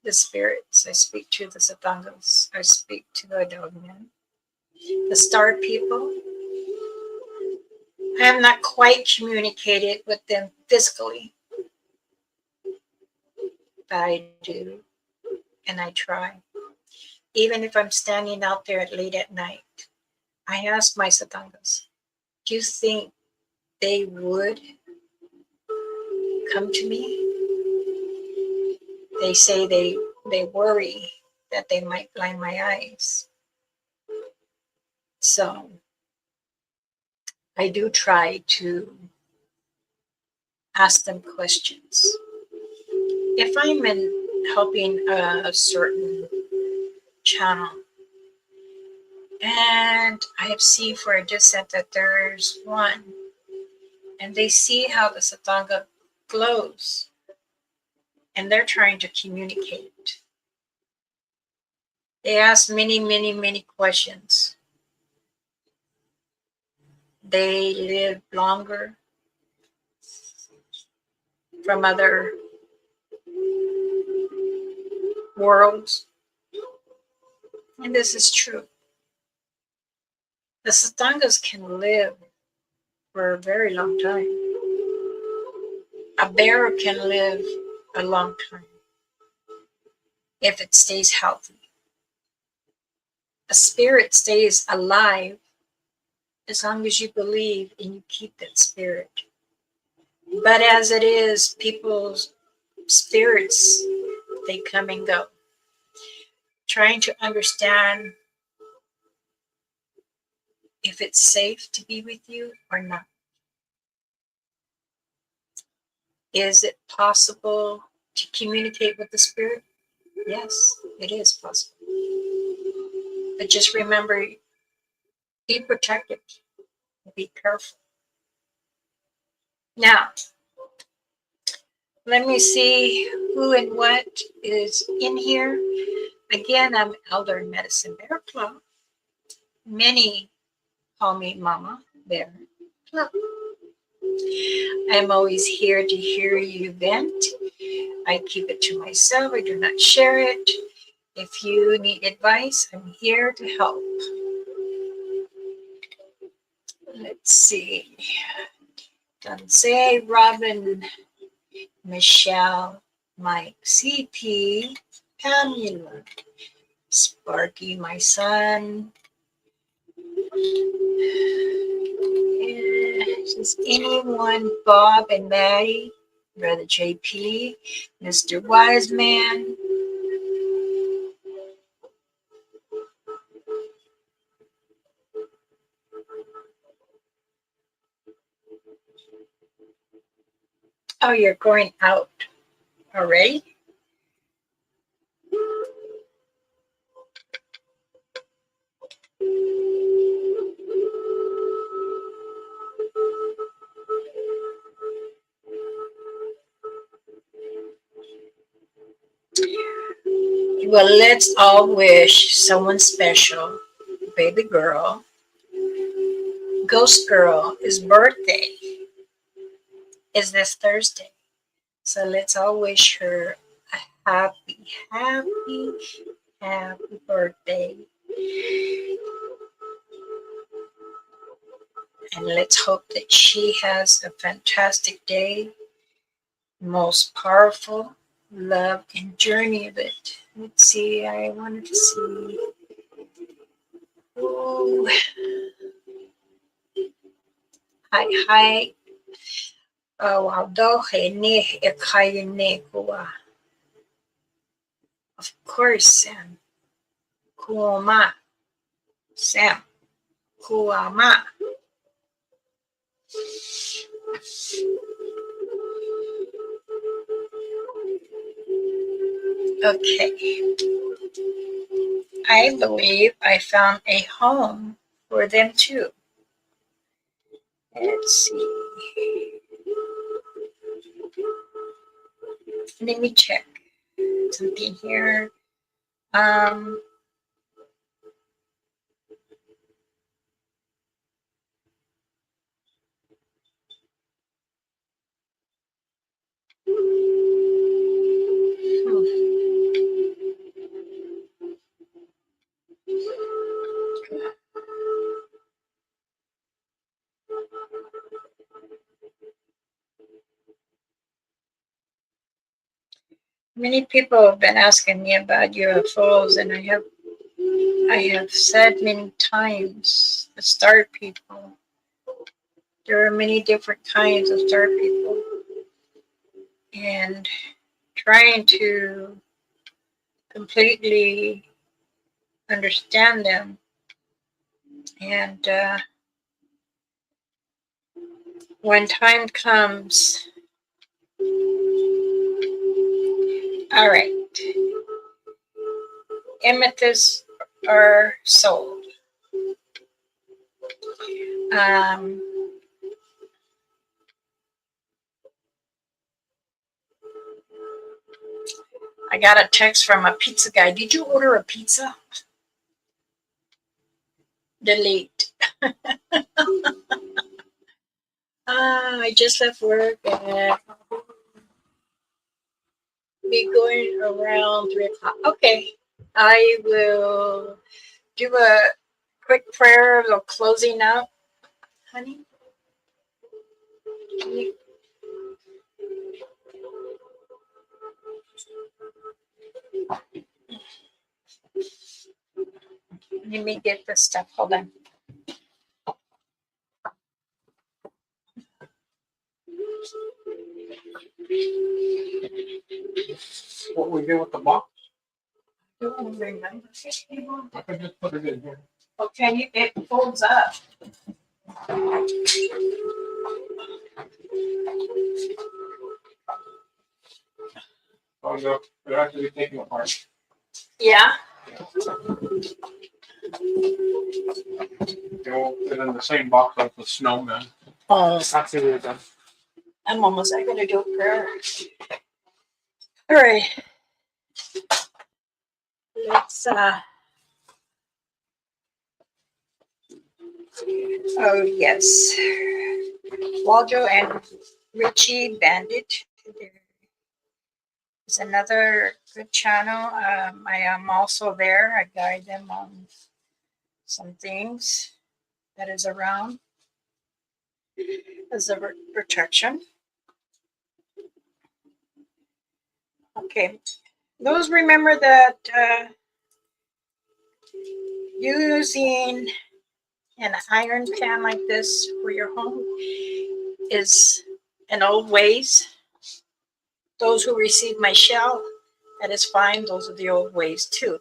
the spirits. I speak to the Satangas. I speak to the Dogman, the star people. I have not quite communicated with them physically, but I do, and I try. Even if I'm standing out there late at night, I ask my Satangas, do you think they would come to me? They say they worry that they might blind my eyes. So I do try to ask them questions. If I'm helping a certain channel and I have seen for a distance that there's one, and they see how the Satanga glows, and they're trying to communicate. They ask many, many, many questions. They live longer from other worlds. And this is true. The Satangas can live for a very long time. A bear can live a long time if it stays healthy. A spirit stays alive as long as you believe and you keep that spirit. But as it is, people's spirits, they come and go. Trying to understand if it's safe to be with you or not. Is it possible to communicate with the spirit? Yes, it is possible. But just remember, be protected. Be careful. Now, let me see who and what is in here. Again, I'm Elder Medicine Bear Club. Many call me Mama Bear Club. I'm always here to hear you vent. I keep it to myself. I do not share it. If you need advice, I'm here to help. Let's see. TANSI, Robin, Michelle, Mike, CP, Pamela, Sparky, my son. Is anyone, Bob and Maddie, Brother JP, Mr. Wiseman? Oh, you're going out already? Well, let's all wish someone special, baby girl, Ghost Girl's birthday is this Thursday. So let's all wish her a happy, happy, happy birthday. And let's hope that she has a fantastic day, most powerful love and journey of it. Let's see, I wanted to see. Ooh. Hi. Oh, of course, Sam. Kuoma. Sam. Kuama. Okay. I believe I found a home for them too. Let's see. Let me check something here. Many people have been asking me about UFOs, and I have said many times the star people. There are many different kinds of star people, and trying to completely understand them. And when time comes, all right, amethysts are sold. I got a text from a pizza guy. Did you order a pizza? Delete. I just left work and be going around 3 o'clock. Okay, I will do a quick prayer of closing out, honey. Let me get this stuff. Hold on. What we do with the box? I don't remember. I can just put it in here. Okay, it folds up. Oh no, they're actually taking apart. Yeah. They won't fit in the same box like the snowman. Oh, That's it. We're done. I'm almost. I'm gonna do a prayer. All right. Let's. Oh yes. Waldo and Richie Bandit. There's another good channel. I am also there. I guide them on some things that is around as a protection. Okay. Those remember that using an iron pan like this for your home is an old ways. Those who receive my shell, that is fine. Those are the old ways too.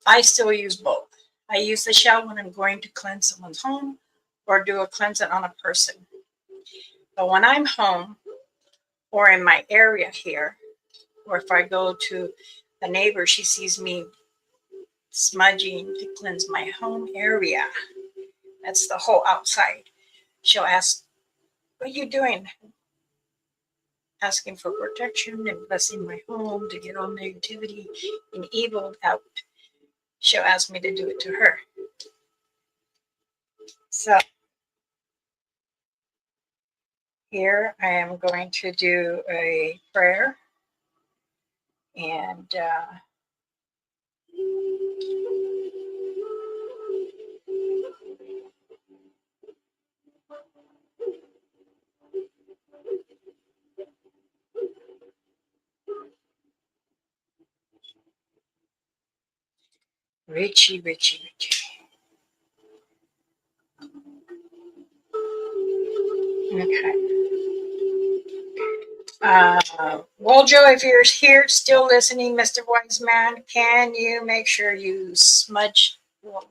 I still use both. I use the shell when I'm going to cleanse someone's home or do a cleansing on a person. But when I'm home or in my area here, or if I go to a neighbor, she sees me smudging to cleanse my home area. That's the whole outside. She'll ask, what are you doing? Asking for protection and blessing my home to get all negativity and evil out. She'll ask me to do it to her. So here I am going to do a prayer and Richie. Okay. Wojo, if you're here still listening, Mr. Wise Man, can you make sure you smudge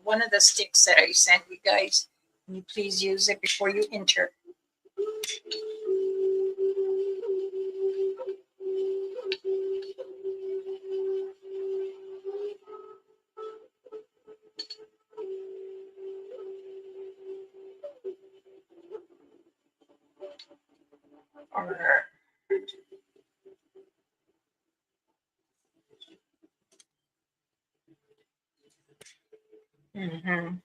one of the sticks that I sent you guys? Can you please use it before you enter? Or Mm-hmm.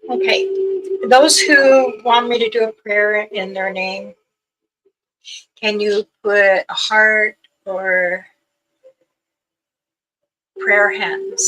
Okay. Those who want me to do a prayer in their name, can you put a heart or prayer hands?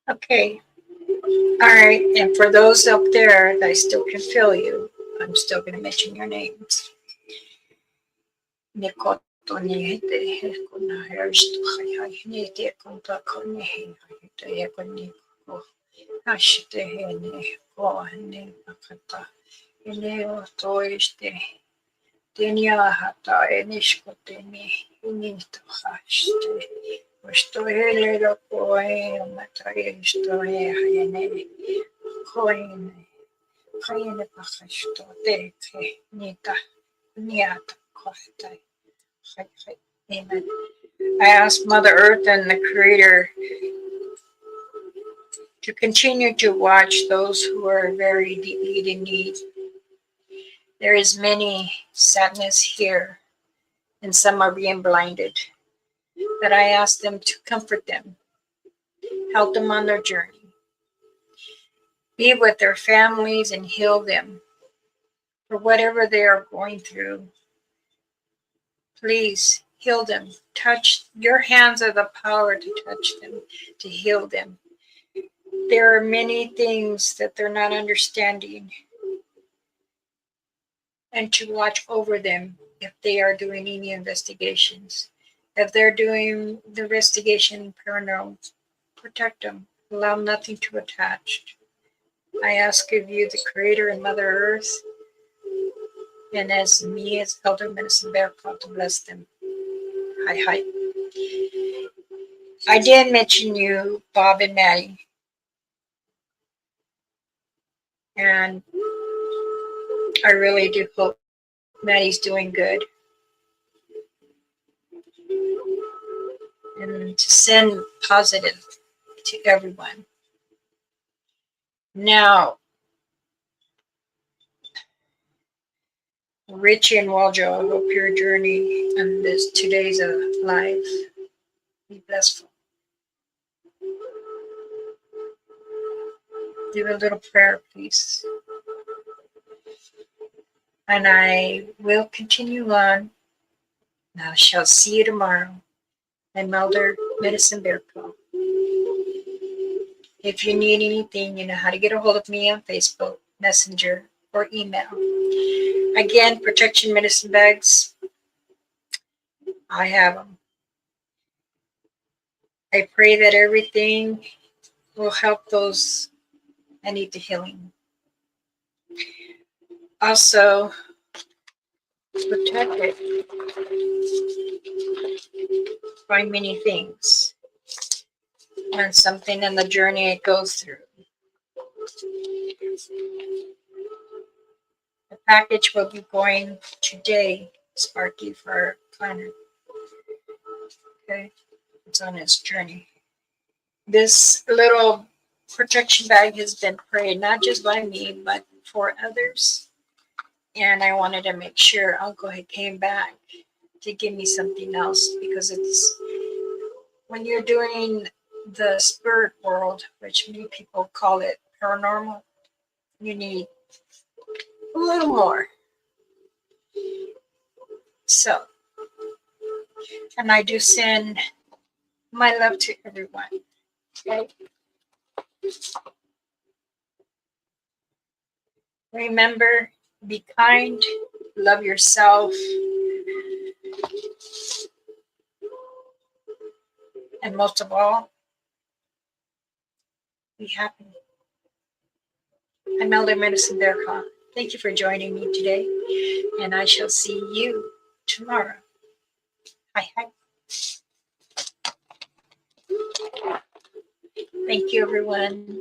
Okay. All right. And for those up there that I still can feel you, I'm still going to mention your names. Amen. I ask Mother Earth and the Creator to continue to watch those who are very deeply in need. There is many sadness here, and some are being blinded. But I ask them to comfort them, help them on their journey, be with their families, and heal them for whatever they are going through. Please heal them. Touch your hands are the power to touch them, to heal them. There are many things that they're not understanding, and to watch over them if they are doing any investigations. If they're doing the investigation paranormal, protect them. Allow nothing to attach. I ask of you, the Creator and Mother Earth, and as me as Elder Medicine Bear, to bless them. Hi, hi. I did mention you, Bob and Maddie, and I really do hope Maddie's doing good. And to send positive to everyone. Now, Richie and Waljo, I hope your journey and this today's live be blissful. Do a little prayer, please. And I will continue on. I shall see you tomorrow. I'm Elder Medicine Bear Claw. If you need anything, you know how to get a hold of me on Facebook, Messenger, or email. Again, protection medicine bags, I have them. I pray that everything will help those that need the healing. Also, protected by many things and something in the journey it goes through. The package will be going today, Sparky, for our planner. Okay, it's on its journey. This little protection bag has been prayed, not just by me, but for others. And I wanted to make sure Uncle had came back to give me something else, because it's when you're doing the spirit world, which many people call it paranormal, you need a little more. So, and I do send my love to everyone. Okay? Remember, be kind, love yourself, and most of all, be happy. I'm Elder Medicine Bear Claw. Thank you for joining me today, and I shall see you tomorrow. Hi, hi. Thank you, everyone.